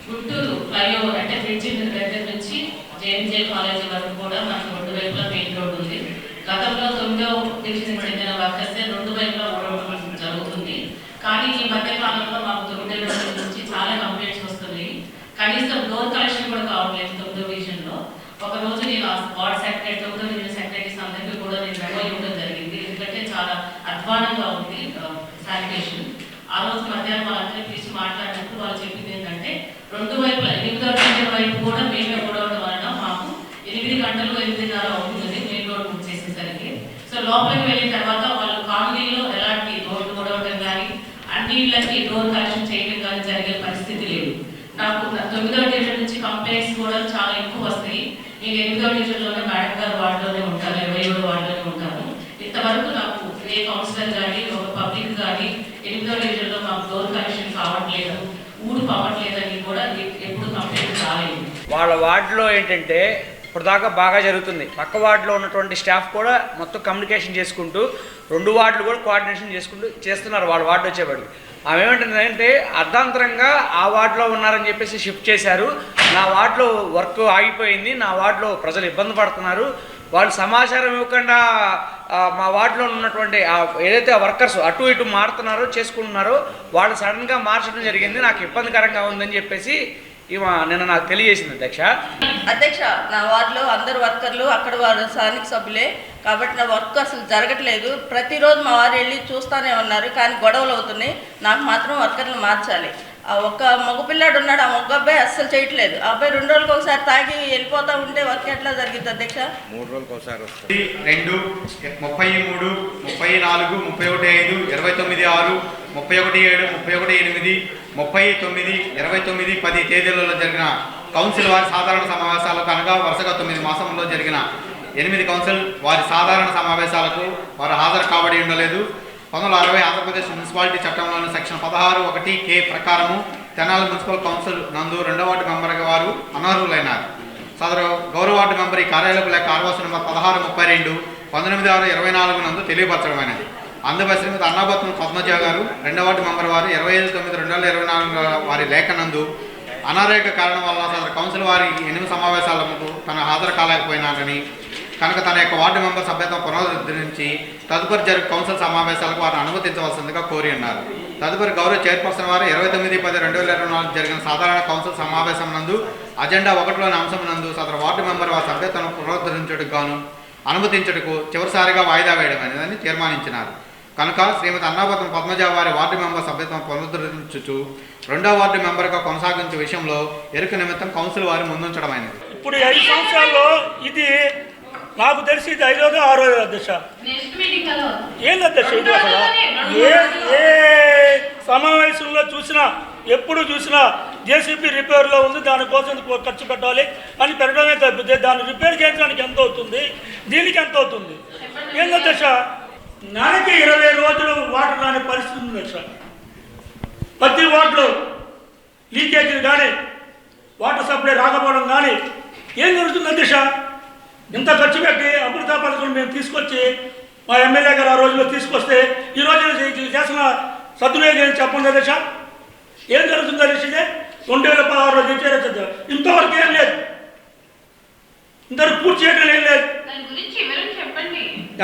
గుంటూరు ఫ్లైఓవర్ అంటే బ్రిడ్జి దగ్గర నుంచి జేఎంజే కాలేజీ వరకు కూడా మనకు 2 వైపులా మెయిన్ రోడ్ ఉంది. గతంలో 9వ డివిజన్ చెందిన వర్కర్స్ 2 వైపులా ఓడవడం జరుగుతుంది. కానీ ఈ మధ్య కాలంలో మాకు 9వ డివిజన్ నుంచి చాలా కంప్లైంట్స్ వస్తున్నాయి. కనీసం డోర్ కలెక్షన్ కూడా కావట్లేదు 9వ డివిజన్లో. ఒక రోజు నేను వార్డ్ సెక్రటరీ 9వ డివిజన్ సెక్రటరీస్ అందరికీ కూడా నేను మెమో ఇవ్వడం జరిగింది. ఎందుకంటే చాలా అధ్వానంగా ఉంది శానిటేషన్. ఆ రోజు మధ్యాహ్నం వాళ్ళందరినీ పిలిచి మాట్లాడినప్పుడు వాళ్ళు చెప్పింది ఏంటంటే 2 వైపులా 8వ డివిజన్ వైపు కూడా మేమే ఓడవడం వలన మాకు 8 గంటలు 8:30 అవుతుంది మెయిన్ రోడ్ బుక్ చేసేసరికి. సో లోపలికి వెళ్ళిన తర్వాత వాళ్ళు కాలనీలో ఎలాంటి రోడ్డు ఓడవడం కానీ అన్ని ఇళ్ళకి డోర్ కలెక్షన్ చేయడం కానీ జరిగే పరిస్థితి లేదు. నాకు 9వ డివిజన్ నుంచి కంప్లైంట్స్ కూడా చాలా ఎక్కువ వస్తాయి. నేను 8వ డివిజన్లోనే మేడం గారు వార్డులోనే ఉంటాను, 27వ వార్డులోనే ఉంటాను. ఇంతవరకు నాకు ఏ కౌన్సిలర్ కానీ ఒక పబ్లిక్ కానీ 8వ డివిజన్లో మాకు డోర్ కలెక్షన్ కావట్లేదు, ఊడు పవ్వట్లేదని కూడా ఎప్పుడు కంప్లైంట్ రాలేదు. వాళ్ళ వార్డులో ఏంటంటే ఇప్పుడు దాకా బాగా జరుగుతుంది. పక్క వార్డులో ఉన్నటువంటి స్టాఫ్ కూడా మొత్తం కమ్యూనికేషన్ చేసుకుంటూ 2 వార్డులు కూడా కోఆర్డినేషన్ చేసుకుంటూ చేస్తున్నారు. వాళ్ళ వార్డు వచ్చేవాడు ఆమె ఏమంటుందంటే అర్ధాంతరంగా ఆ వార్డులో ఉన్నారని చెప్పేసి షిఫ్ట్ చేశారు, నా వార్డులో వర్క్ ఆగిపోయింది, నా వార్డులో ప్రజలు ఇబ్బంది పడుతున్నారు, వాళ్ళు సమాచారం ఇవ్వకుండా మా వార్డులో ఉన్నటువంటి ఏదైతే వర్కర్స్ అటు ఇటు మారుతున్నారో చేసుకుంటున్నారో వాళ్ళు సడన్గా మార్చడం జరిగింది, నాకు ఇబ్బందికరంగా ఉందని చెప్పేసి నిన్న నాకు తెలియజేసింది. అధ్యక్ష నా వార్డులో అందరు వర్కర్లు అక్కడ వారు స్థానిక సభ్యులే కాబట్టి నా వర్క్ అసలు జరగట్లేదు. ప్రతిరోజు మా వారు వెళ్ళి చూస్తూనే ఉన్నారు కానీ గొడవలు అవుతున్నాయి. నాకు మాత్రం వర్కర్లు మార్చాలి. ఒక మగపిల్లాడు ఉన్నాడు, ఆ మగ అబ్బాయి అస్సలు చేయట్లేదు. ఆ అబ్బాయి 2 రోజులకు ఒకసారి తాగి వెళ్ళిపోతూ ఉంటే వర్క్ ఎట్లా జరిగింది అధ్యక్ష? 3 రోజులకు ఒకసారి వస్తుంది. 2, 33, 34, 31, 5, 29, 6, 31, 7, 31, 8, 39, 29, 10 తేదీలలో జరిగిన కౌన్సిల్ వారి సాధారణ సమావేశాలకు అనగా వరుసగా 9 మాసంలో జరిగిన 8 కౌన్సిల్ వారి సాధారణ సమావేశాలకు వారు హాజరు కాబడి ఉండలేదు. 1960 ఆంధ్రప్రదేశ్ మున్సిపాలిటీ చట్టంలోని సెక్షన్ 16(1)K ప్రకారము తెనాలి మున్సిపల్ కౌన్సిల్ నందు 2వ వార్డు మెంబర్గా వారు అనర్హులైనారు. సదరు గౌరవ వార్డు మెంబర్ ఈ కార్యాలయపు లేఖ ఆర్వాసు నెంబర్ 1632 19/6/24 నందు తెలియపరచడమైనది. అందుపై శ్రీమతి అన్నాబత్తున పద్మజ గారు 2వ వార్డు మెంబర్ వారు 25/9/2024 వారి లేఖ నందు అనారోగ్య కారణం వల్ల సదరు కౌన్సిల్ వారి 8 సమావేశాలకు తన హాజరు కాలేకపోయినారని కనుక తన యొక్క వార్డు మెంబర్ సభ్యత్వం పునరుద్ధరించి తదుపరి జరిగే కౌన్సిల్ సమావేశాలకు వారిని అనుమతించవలసిందిగా కోరి ఉన్నారు. తదుపరి గౌరవ చైర్పర్సన్ వారు 29/10/2024 జరిగిన సాధారణ కౌన్సిల్ సమావేశం నందు అజెండా 1లోని అంశం నందు సదరు వార్డు మెంబర్ వారి సభ్యత్వం పునరుద్ధరించుటకు గాను అనుమతించుటకు చివరిసారిగా వాయిదా వేయడం అనేదని తీర్మానించినారు. కనుక శ్రీమతి అన్నాబత్తున పద్మజ వారి వార్డు మెంబర్ సభ్యత్వం పునరుద్ధరించుచు 2వ వార్డు మెంబర్గా కొనసాగించే విషయంలో ఎరుక నిమిత్తం కౌన్సిల్ వారి ముందుంచడమైనది. ఇప్పుడు 5 సంవత్సరాల్లో ఇది నాకు తెలిసి ఇది 5వ 6వ అధ్యక్ష. ఏంది అధ్యక్ష ఇది అసలు? ఏ సమావేశంలో చూసినా ఎప్పుడు చూసినా జేసీబీ రిపేర్లో ఉంది, దానికోసం ఖర్చు పెట్టాలి అని పెట్టడమే తప్పితే దాన్ని రిపేర్ చేయించడానికి ఎంత అవుతుంది, దీనికి ఎంత అవుతుంది? ఏంది అధ్యక్ష? నెలకి 20 రోజులు వాటర్ రాని పరిస్థితి ఉంది అధ్యక్ష. ప్రతి వార్డులో లీకేజీలు కానీ వాటర్ సప్లై రాకపోవడం కానీ ఏం జరుగుతుంది అధ్యక్ష? ఇంత ఖర్చు పెట్టి అమృత పథకం మేము తీసుకొచ్చి మా ఎమ్మెల్యే గారు ఆ రోజుల్లో తీసుకొస్తే ఈ రోజు చేసిన సద్వినియోగం చెప్పండి అధ్యక్ష. ఏం జరుగుతుంది అధ్యక్ష? ఇదే 2016 నుంచి ఇంతవరకు ఏం లేదు, ఇంతవరకు పూర్తి చేయడం ఏం లేదు.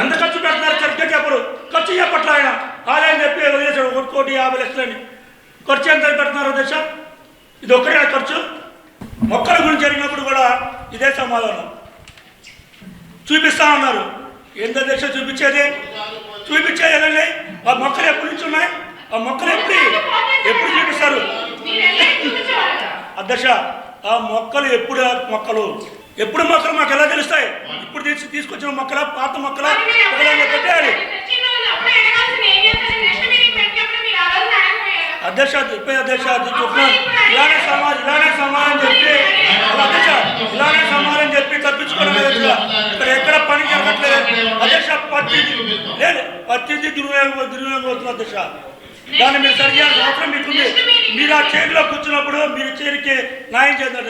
ఎంత ఖర్చు పెడుతున్నారు సరిగ్గా చెప్పరు. ఖర్చు చెప్పట్ల ఆయన ఆదాయం చెప్పి వదిలేసాడు 1,50,00,000 ఖర్చు ఎంత పెడుతున్నారు అధ్యక్ష? ఇది ఒక్కడే ఖర్చు. మొక్కల గురించి జరిగినప్పుడు కూడా ఇదే సమాధానం చూపిస్తా ఉన్నారు. ఏందో అధ్యక్ష చూపించేది చూపించేయాలండి. ఆ మొక్కలు ఎప్పటి నుంచి ఉన్నాయి? ఆ మొక్కలు ఎప్పుడు చూపిస్తారు అధ్యక్ష? ఆ మొక్కలు ఎప్పుడు మొక్కలు మాకు ఎలా తెలుస్తాయి? ఇప్పుడు తీసుకొచ్చిన మొక్కల, పాత మొక్కల పెట్టాలి అధ్యక్ష. చెప్పే అధ్యక్ష చెప్తున్నాను, ఇలానే సమాధానం చెప్పి తప్పించుకోవడం ఇక్కడ ఎక్కడ పని జరగట్లేదు అధ్యక్ష. పత్తి దుర్వినియోగం అవుతుంది అధ్యక్ష. దాన్ని మీరు సరి చేయాల్సిన అవసరం మీకుంది. మీరు ఆ చైర్లో కూర్చున్నప్పుడు మీరు చైర్కి న్యాయం చేద్దాం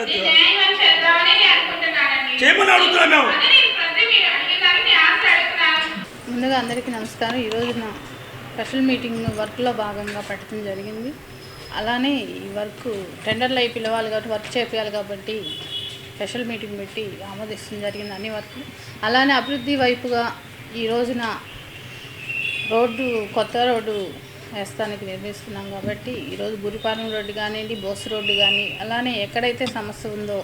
చేయమని అడుగుతున్నాం మేము. ముందుగా అందరికీ నమస్కారం. ఈరోజు నా స్పెషల్ మీటింగ్ వర్క్లో భాగంగా పెట్టడం జరిగింది. అలానే ఈ వర్క్ టెండర్లు అయి పిలవాలి కాబట్టి వర్క్ చేయాలి కాబట్టి స్పెషల్ మీటింగ్ పెట్టి ఆమోదించడం జరిగింది అన్ని వర్క్లు. అలానే అభివృద్ధి వైపుగా ఈ రోజున కొత్త రోడ్డు వేస్తానికి నిర్మిస్తున్నాం కాబట్టి ఈరోజు బురిపాలెం రోడ్డు కానివ్వండి, బోస్ రోడ్డు కానీ, అలానే ఎక్కడైతే సమస్య ఉందో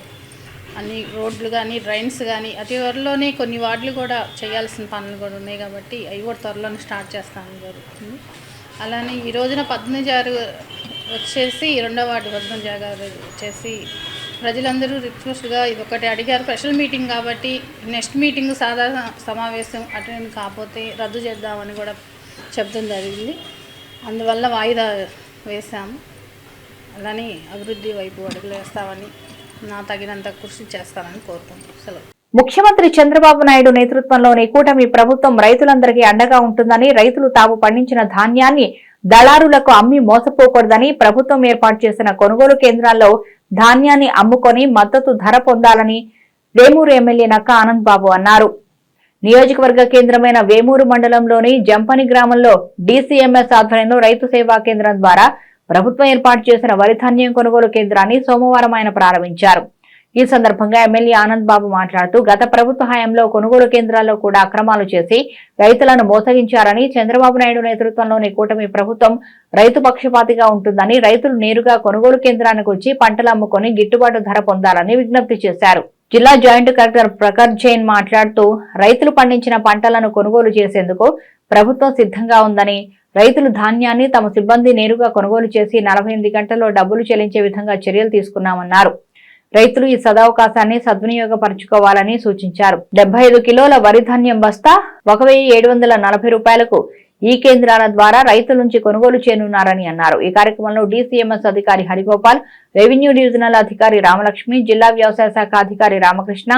అన్ని రోడ్లు కానీ, డ్రైన్స్ కానీ అతి త్వరలోనే కొన్ని వార్డులు కూడా చేయాల్సిన పనులు కూడా ఉన్నాయి కాబట్టి అవి కూడా త్వరలోనే స్టార్ట్ చేస్తామని జరుగుతుంది. అలానే ఈ రోజున 16 వచ్చేసి 2వ వార్డు 16 వచ్చేసి ప్రజలందరూ రిక్వెస్ట్గా ఇది ఒకటి అడిగారు. స్పెషల్ మీటింగ్ కాబట్టి నెక్స్ట్ మీటింగ్ సాధారణ సమావేశం అటెండ్ కాకపోతే రద్దు చేద్దామని కూడా చెప్తాం జరిగింది. అందువల్ల వాయిదా వేశాము. అలానే అభివృద్ధి వైపు అడుగులు వేస్తామని నా తగినంత కృషి చేస్తానని కోరుకుంటున్నాను. సెలవు. ముఖ్యమంత్రి చంద్రబాబు నాయుడు నేతృత్వంలోని కూటమి ప్రభుత్వం రైతులందరికీ అండగా ఉంటుందని, రైతులు తాము పండించిన ధాన్యాన్ని దళారులకు అమ్మి మోసపోకూడదని, ప్రభుత్వం ఏర్పాటు చేసిన కొనుగోలు కేంద్రాల్లో ధాన్యాన్ని అమ్ముకొని మద్దతు ధర పొందాలని వేమూరు ఎమ్మెల్యే నక్క ఆనంద్ బాబు అన్నారు. నియోజకవర్గ కేంద్రమైన వేమూరు మండలంలోని జంపని గ్రామంలో డీసీఎంఎస్ ఆధ్వర్యంలో రైతు సేవా కేంద్రం ద్వారా ప్రభుత్వం ఏర్పాటు చేసిన వరి ధాన్యం కొనుగోలు కేంద్రాన్ని సోమవారం ఆయన ప్రారంభించారు. ఈ సందర్భంగా ఎమ్మెల్యే ఆనంద్ బాబు మాట్లాడుతూ గత ప్రభుత్వ హయాంలో కొనుగోలు కేంద్రాల్లో కూడా అక్రమాలు చేసి రైతులను మోసగించారని, చంద్రబాబు నాయుడు నేతృత్వంలోని కూటమి ప్రభుత్వం రైతు పక్షపాతిగా ఉంటుందని, రైతులు నేరుగా కొనుగోలు కేంద్రానికి వచ్చి పంటలు అమ్ముకొని గిట్టుబాటు ధర పొందాలని విజ్ఞప్తి చేశారు. జిల్లా జాయింట్ కలెక్టర్ ప్రఖర్ జైన్ మాట్లాడుతూ రైతులు పండించిన పంటలను కొనుగోలు చేసేందుకు ప్రభుత్వం సిద్ధంగా ఉందని, రైతులు ధాన్యాన్ని తమ సిబ్బంది నేరుగా కొనుగోలు చేసి 48 గంటల్లో డబ్బులు చెల్లించే విధంగా చర్యలు తీసుకున్నామన్నారు. రైతులు ఈ సదవకాశాన్ని సద్వినియోగపరచుకోవాలని సూచించారు. 75 కిలోల వరి ధాన్యం బస్తా 1740 రూపాయలకు ఈ కేంద్రాల ద్వారా రైతుల నుంచి కొనుగోలు చేయనున్నారని అన్నారు. ఈ కార్యక్రమంలో డీసీఎంఎస్ అధికారి హరిగోపాల్, రెవెన్యూ డివిజనల్ అధికారి రామలక్ష్మి, జిల్లా వ్యవసాయ శాఖ అధికారి రామకృష్ణ,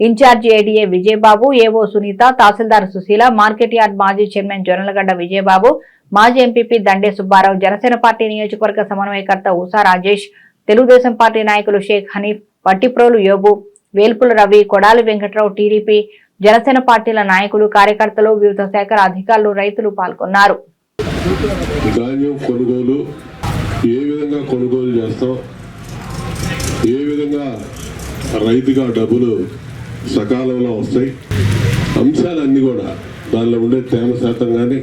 ఇన్ఛార్జి ఏడీఏ విజయబాబు, ఏవో సునీత, తహసీల్దార్ సుశీల, మార్కెట్ యార్డ్ మాజీ చైర్మన్ జొన్నలగడ్డ విజయబాబు, మాజీ ఎంపీపీ దండే సుబ్బారావు, జనసేన పార్టీ నియోజకవర్గ సమన్వయకర్త ఉషా రాజేష్, తెలుగుదేశం పార్టీ నాయకులు షేక్ హనీఫ్, పట్టిప్రోలు యోబు, వేల్పుల రవి, కొడాలి వెంకట్రావు, టీడీపీ, జనసేన పార్టీల నాయకులు, కార్యకర్తలు, వివిధ శాఖల అధికారులు, రైతులు పాల్గొన్నారు. ధాన్యం కొనుగోలు ఏ విధంగా కొనుగోలు చేస్తాం, ఏ విధంగా రైతుగా డబ్బులు సకాలంలో వస్తాయి, అంశాలన్నీ కూడా దానిలో ఉండే తేమ శాతం కానీ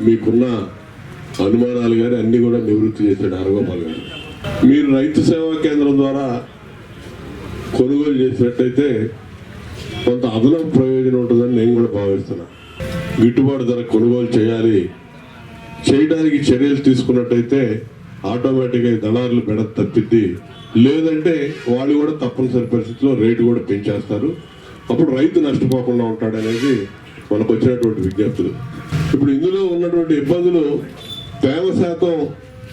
మీకున్న అనుమానాలు కానీ అన్నీ కూడా నివృత్తి చేశాడు హరగోపాల్ గారు. మీరు రైతు సేవా కేంద్రం ద్వారా కొనుగోలు చేసినట్టయితే కొంత అదనపు ప్రయోజనం ఉంటుందని నేను కూడా భావిస్తున్నా. గిట్టుబాటు ధర కొనుగోలు చేయడానికి చర్యలు తీసుకున్నట్టయితే ఆటోమేటిక్గా దళారులు బెడ తప్పిద్ది. లేదంటే వాళ్ళు కూడా తప్పనిసరి పరిస్థితిలో రేటు కూడా పెంచేస్తారు. అప్పుడు రైతు నష్టపోకుండా ఉంటాడనేది మనకు వచ్చినటువంటి విజ్ఞప్తులు. ఇప్పుడు ఇందులో ఉన్నటువంటి ఇబ్బందులు తేమ శాతం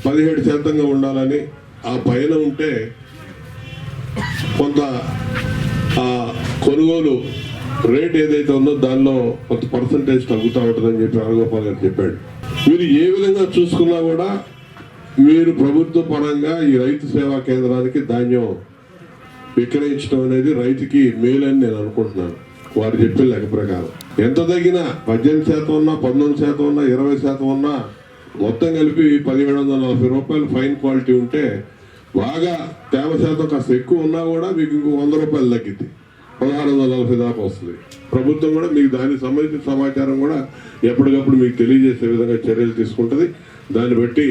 17% ఉండాలని, ఆ పైన ఉంటే కొంత ఆ కొనుగోలు రేట్ ఏదైతే ఉందో దానిలో కొంత పర్సంటేజ్ తగ్గుతూ ఉంటుందని చెప్పి రాజగోపాల్ గారు చెప్పాడు. మీరు ఏ విధంగా చూసుకున్నా కూడా మీరు ప్రభుత్వ పరంగా ఈ రైతు సేవా కేంద్రానికి ధాన్యం విక్రయించడం అనేది రైతుకి మేలని నేను అనుకుంటున్నాను. వారు చెప్పిన లెక్క ప్రకారం ఎంత తగ్గినా 18% ఉన్నా, 19% ఉన్నా, 20% ఉన్నా, మొత్తం కలిపి 1740 రూపాయలు ఫైన్ క్వాలిటీ ఉంటే, బాగా తేమ శాతం కాస్త ఎక్కువ ఉన్నా కూడా మీకు ఇంకో 100 రూపాయలు తగ్గింది, 1640 దాకా వస్తుంది. ప్రభుత్వం కూడా మీకు దానికి సంబంధించిన సమాచారం కూడా ఎప్పటికప్పుడు మీకు తెలియజేసే విధంగా చర్యలు తీసుకుంటుంది. దాన్ని బట్టి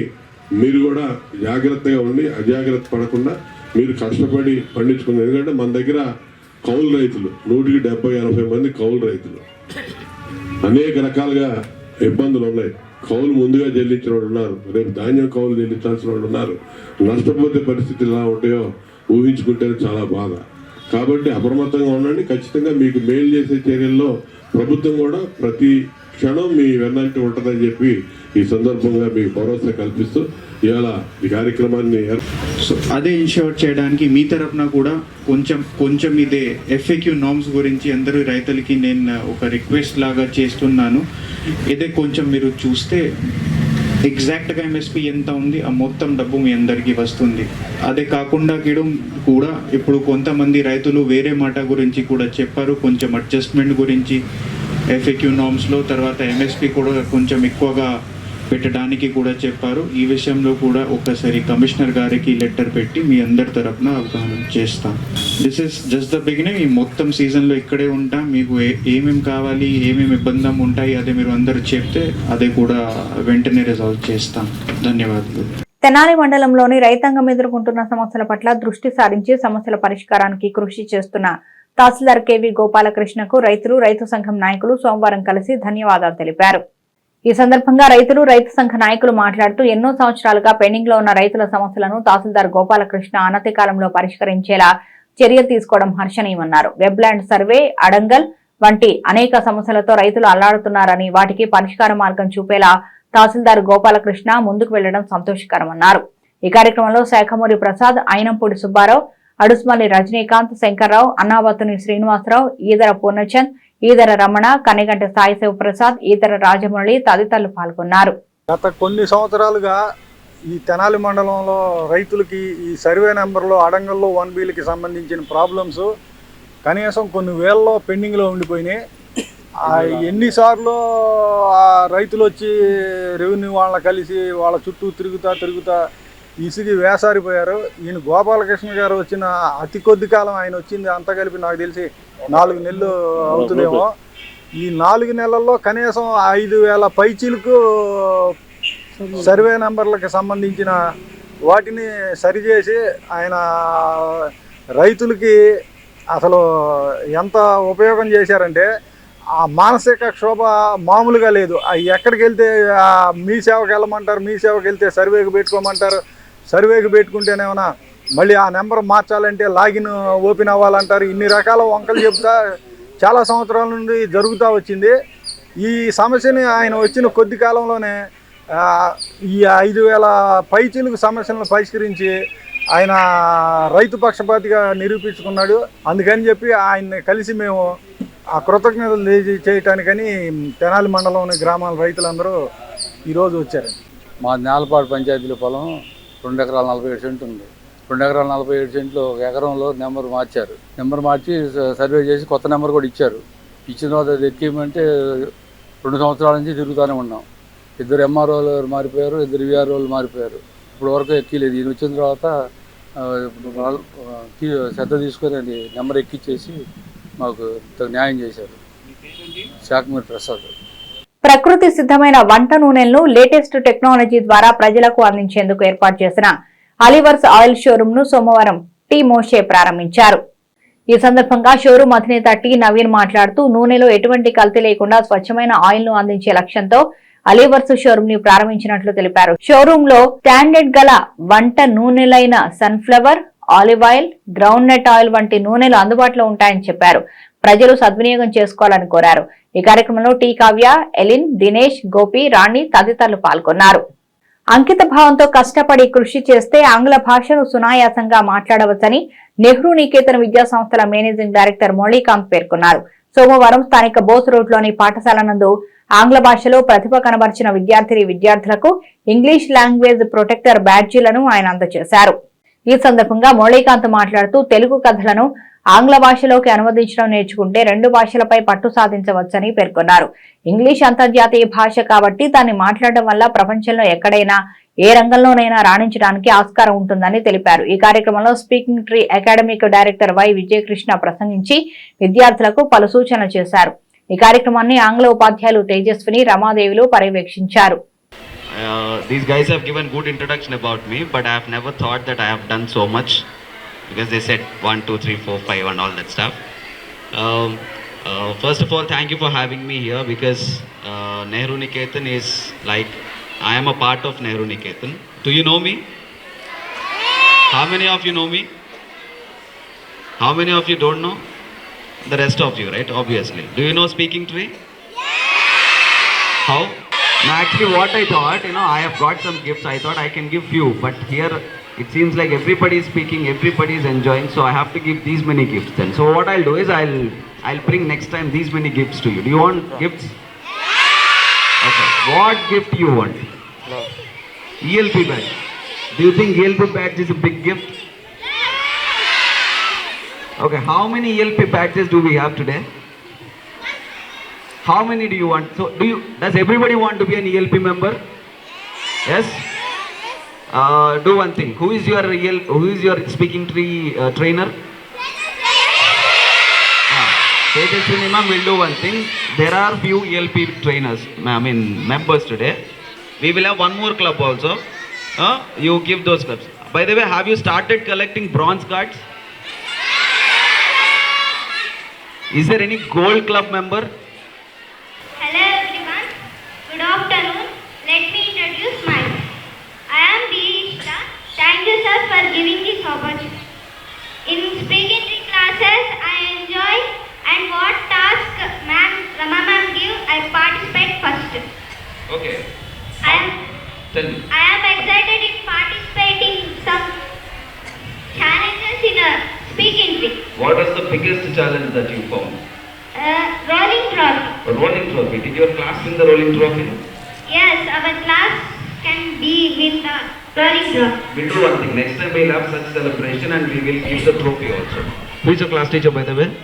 మీరు కూడా జాగ్రత్తగా ఉండి అజాగ్రత్త పడకుండా మీరు కష్టపడి పండించుకున్నారు. ఎందుకంటే మన దగ్గర కౌలు రైతులు 170-80 మంది కౌలు రైతులు. అనేక రకాలుగా ఇబ్బందులు ఉన్నాయి. కౌలు ముందుగా చెల్లించిన వాళ్ళు ఉన్నారు, రేపు ధాన్యం కౌలు చెల్లించాల్సిన వాళ్ళు ఉన్నారు. నష్టపోతే పరిస్థితులు ఎలా ఉంటాయో ఊహించుకుంటేనే చాలా బాధ. కాబట్టి అప్రమత్తంగా ఉండండి. ఖచ్చితంగా మీకు మేలు చేసే చర్యల్లో ప్రభుత్వం కూడా ప్రతి క్షణం మీ వెన్నంటి ఉంటుందని చెప్పి ఈ సందర్భంగా మీకు భరోసా కల్పిస్తూ ఇవాళ ఈ కార్యక్రమాన్ని సో అదే ఇన్షూర్ చేయడానికి మీ తరఫున కూడా కొంచెం ఇదే FAQ నామ్స్ గురించి అందరూ రైతులకి నేను ఒక రిక్వెస్ట్ లాగా చేస్తున్నాను. ఇదే కొంచెం మీరు చూస్తే ఎగ్జాక్ట్గా MSP ఎంత ఉంది, ఆ మొత్తం డబ్బు మీ అందరికీ వస్తుంది. అదే కాకుండా కూడా ఇప్పుడు కొంతమంది రైతులు వేరే మాట గురించి కూడా చెప్పారు, కొంచెం అడ్జస్ట్మెంట్ గురించి FAQ నామ్స్లో. తర్వాత MSP కూడా కొంచెం ఎక్కువగా పెట్టడానికి కూడా చెప్పారు. ఈ విషయంలో కూడా ఒకసారి కమిషనర్ గారికి లెటర్ పెట్టి మీ అందరి తరఫున అవగాహన చేస్తాం. This is just the beginning. ఈ మొత్తం సీజన్లో ఇక్కడే ఉంటాం. మీకు ఏమేమి కావాలి, ఏమేమి ఇబ్బంది ఉంటాయి అదే మీరు అందరూ చెప్తే అదే కూడా వెంటనే రిజాల్వ్ చేస్తాం. ధన్యవాదాలు. తెనాలి మండలంలోని రైతాంగం ఎదుర్కొంటున్న సమస్యల పట్ల దృష్టి సారించి సమస్యల పరిష్కారానికి కృషి చేస్తున్న తహసీల్దార్ KV గోపాలకృష్ణకు రైతులు, రైతు సంఘం నాయకులు సోమవారం కలిసి ధన్యవాదాలు తెలిపారు. ఈ సందర్భంగా రైతులు, రైతు సంఘ నాయకులు మాట్లాడుతూ ఎన్నో సంవత్సరాలుగా పెండింగ్ లో ఉన్న రైతుల సమస్యలను తహసీల్దార్ గోపాలకృష్ణ అనతి కాలంలో పరిష్కరించేలా చర్యలు తీసుకోవడం హర్షణీయమన్నారు. వెబ్లాండ్ సర్వే, అడంగల్ వంటి అనేక సమస్యలతో రైతులు అల్లాడుతున్నారని, వాటికి పరిష్కార మార్గం చూపేలా తహసీల్దార్ గోపాలకృష్ణ ముందుకు వెళ్లడం సంతోషకరమన్నారు. ఈ కార్యక్రమంలో శాఖమూరి ప్రసాద్, అయినంపూడి సుబ్బారావు, అడుస్మల్లి రజనీకాంత్, శంకర్రావు, అన్నావతుని శ్రీనివాసరావు, ఈదర పూర్ణచంద్, ఈదర రమణ, కనిగంటి సాయి శివప్రసాద్, ఈదర రాజమురళి తదితరులు పాల్గొన్నారు. గత కొన్ని సంవత్సరాలుగా ఈ తెనాలి మండలంలో రైతులకి ఈ సర్వే నెంబర్లో అడంగల్లో 1Bలకి సంబంధించిన ప్రాబ్లమ్స్ కనీసం కొన్ని వేలలో పెండింగ్లో ఉండిపోయినాయి. ఎన్నిసార్లు రైతులు వచ్చి రెవెన్యూ వాళ్ళని కలిసి వాళ్ళ చుట్టూ తిరుగుతా ఇసిగి వేసారిపోయారు. ఈయన గోపాలకృష్ణ గారు వచ్చిన అతి కొద్ది కాలం ఆయన వచ్చింది, అంతా కలిపి నాకు తెలిసి 4 నెలలు అవుతుందేమో. ఈ 4 నెలల్లో కనీసం 5,000 పైచీలకు సర్వే నెంబర్లకు సంబంధించిన వాటిని సరిచేసి ఆయన రైతులకి అసలు ఎంత ఉపయోగం చేశారంటే ఆ మానసిక క్షోభ మామూలుగా లేదు. ఎక్కడికి వెళ్తే మీ సేవకి వెళ్ళమంటారు, మీ సేవకి వెళ్తే సర్వేకి పెట్టుకోమంటారు, సర్వేకి పెట్టుకుంటేనేమన్నా మళ్ళీ ఆ నెంబర్ మార్చాలంటే లాగిన్ ఓపెన్ అవ్వాలంటారు. ఇన్ని రకాల వంకలు చెప్తా చాలా సంవత్సరాల నుండి జరుగుతూ వచ్చింది. ఈ సమస్యని ఆయన వచ్చిన కొద్ది కాలంలోనే ఈ 5,000 పైచీలకు సమస్యలను పరిష్కరించి ఆయన రైతు పక్షపాతిగా నిరూపించుకున్నాడు. అందుకని చెప్పి ఆయన్ని కలిసి మేము ఆ కృతజ్ఞతలు చేయటానికని తెనాలి మండలంలోని గ్రామాల రైతులందరూ ఈరోజు వచ్చారు. మా నేలపాడు పంచాయతీల పొలం 2 ఎకరాల 47 సెంట్లు ఉంది. 2 ఎకరాల 47 సెంట్లు 1 ఎకరంలో నెంబర్ మార్చారు. నెంబర్ మార్చి సర్వే చేసి కొత్త నెంబర్ కూడా ఇచ్చారు. ఇచ్చిన తర్వాత అది ఎక్కిమంటే 2 సంవత్సరాల నుంచి తిరుగుతూనే ఉన్నాం. 2 MROలు మారిపోయారు, 2 VROలు మారిపోయారు. ఇప్పుడు వరకు ఎక్కిలేదు. ఈయన వచ్చిన తర్వాత శ్రద్ధ తీసుకొని అది నెంబర్ ఎక్కిచ్చేసి మాకు న్యాయం చేశారు. శాఖమూరి ప్రసాద్. ప్రకృతి సిద్ధమైన వంట నూనెలను లేటెస్ట్ టెక్నాలజీ ద్వారా ప్రజలకు అందించేందుకు ఏర్పాటు చేసిన అలివర్స్ ఆయిల్ షోరూమ్ ను సోమవారం టి మోషే ప్రారంభించారు. ఈ సందర్భంగా షోరూమ్ అధినేత టి నవీన్ మాట్లాడుతూ నూనెలో ఎటువంటి కల్తీ లేకుండా స్వచ్ఛమైన ఆయిల్ ను అందించే లక్ష్యంతో అలివర్స్ షోరూమ్ ని ప్రారంభించినట్లు తెలిపారు. షోరూమ్ లో స్టాండర్డ్ గల వంట నూనెలైన sunflower, olive oil, groundnut oil వంటి నూనెలు అందుబాటులో ఉంటాయని చెప్పారు. ప్రజలు సద్వినియోగం చేసుకోవాలని కోరారు. ఈ కార్యక్రమంలో టి కావ్య, ఎలిన్, దినేష్, గోపి, రాణి తదితరులు పాల్గొన్నారు. అంకిత భావంతో కష్టపడి కృషి చేస్తే ఆంగ్ల భాషను సునాయాసంగా మాట్లాడవచ్చని నెహ్రూ నికేతన్ విద్యా సంస్థల మేనేజింగ్ డైరెక్టర్ మురళీకాంత్ పేర్కొన్నారు. సోమవారం స్థానిక బోస్ రోడ్లోని పాఠశాల నందు ఆంగ్ల భాషలో ప్రతిభ కనబర్చిన విద్యార్థులకు ఇంగ్లీష్ లాంగ్వేజ్ ప్రొటెక్టర్ బ్యాడ్జీలను ఆయన అందజేశారు. ఈ సందర్భంగా మురళీకాంత్ మాట్లాడుతూ తెలుగు కథలను ఆంగ్ల భాషలోకి అనువదించడం నేర్చుకుంటే 2 భాషలపై పట్టు సాధించవచ్చని పేర్కొన్నారు. ఇంగ్లీష్ అంతర్జాతీయ భాష కాబట్టి దాన్ని మాట్లాడడం వల్ల ప్రపంచంలో ఎక్కడైనా ఏ రంగంలోనైనా రాణించడానికి ఆస్కారం ఉంటుందని తెలిపారు. ఈ కార్యక్రమంలో speaking tree academic director Y Vijayakrishna ప్రసంగించి విద్యార్థులకు పలు సూచనలు చేశారు. ఈ కార్యక్రమాన్ని ఆంగ్ల ఉపాధ్యాయులు తేజస్విని, రమాదేవిలు పర్యవేక్షించారు. These guys have given good introduction about me, but I have never thought that I have done so much because they said 1, 2, 3, 4, 5 and all that stuff. First of all, thank you for having me here because Nehru Niketan is like, I am a part of Nehru Niketan. Do you know me? How many of you know me? How many of you don't know? The rest of you, right? Obviously. Do you know Speaking Tree? How? No, actually what I thought, I have got some gifts. I thought I can give few, but here it seems like everybody is speaking, everybody is enjoying, so I have to give these many gifts then. So what I'll do is I'll bring next time these many gifts to you. Do you want gifts? Okay. What gift you want? No. ELP badge. Do you think ELP badge is a big gift? Okay. How many ELP badges do we have today? How many do you want? So does everybody want to be an ELP member? Yes? Do one thing. Who is your Speaking Tree trainer? Tejaswini Ma'am will do one thing. There are few ELP trainers, members today. We will have one more club also. You give those clubs. By the way, have you started collecting bronze cards? Is there any gold club member? Hello everyone. Good afternoon. Let me introduce myself. I am Deeshta. Thank you sir for giving this opportunity. In Speaking Tree classes, I enjoy and what task Rama ma'am give, I participate first. Okay. Tell me. I am excited in participating some challenges in Speaking Tree. What was the biggest challenge that you found? Rolling trophy. A rolling trophy. Did your class win the rolling trophy? Yes, our class can be win the rolling trophy. We'll do one thing. Next time we'll have such celebration and we will give the trophy also. Who is your class teacher, by the way?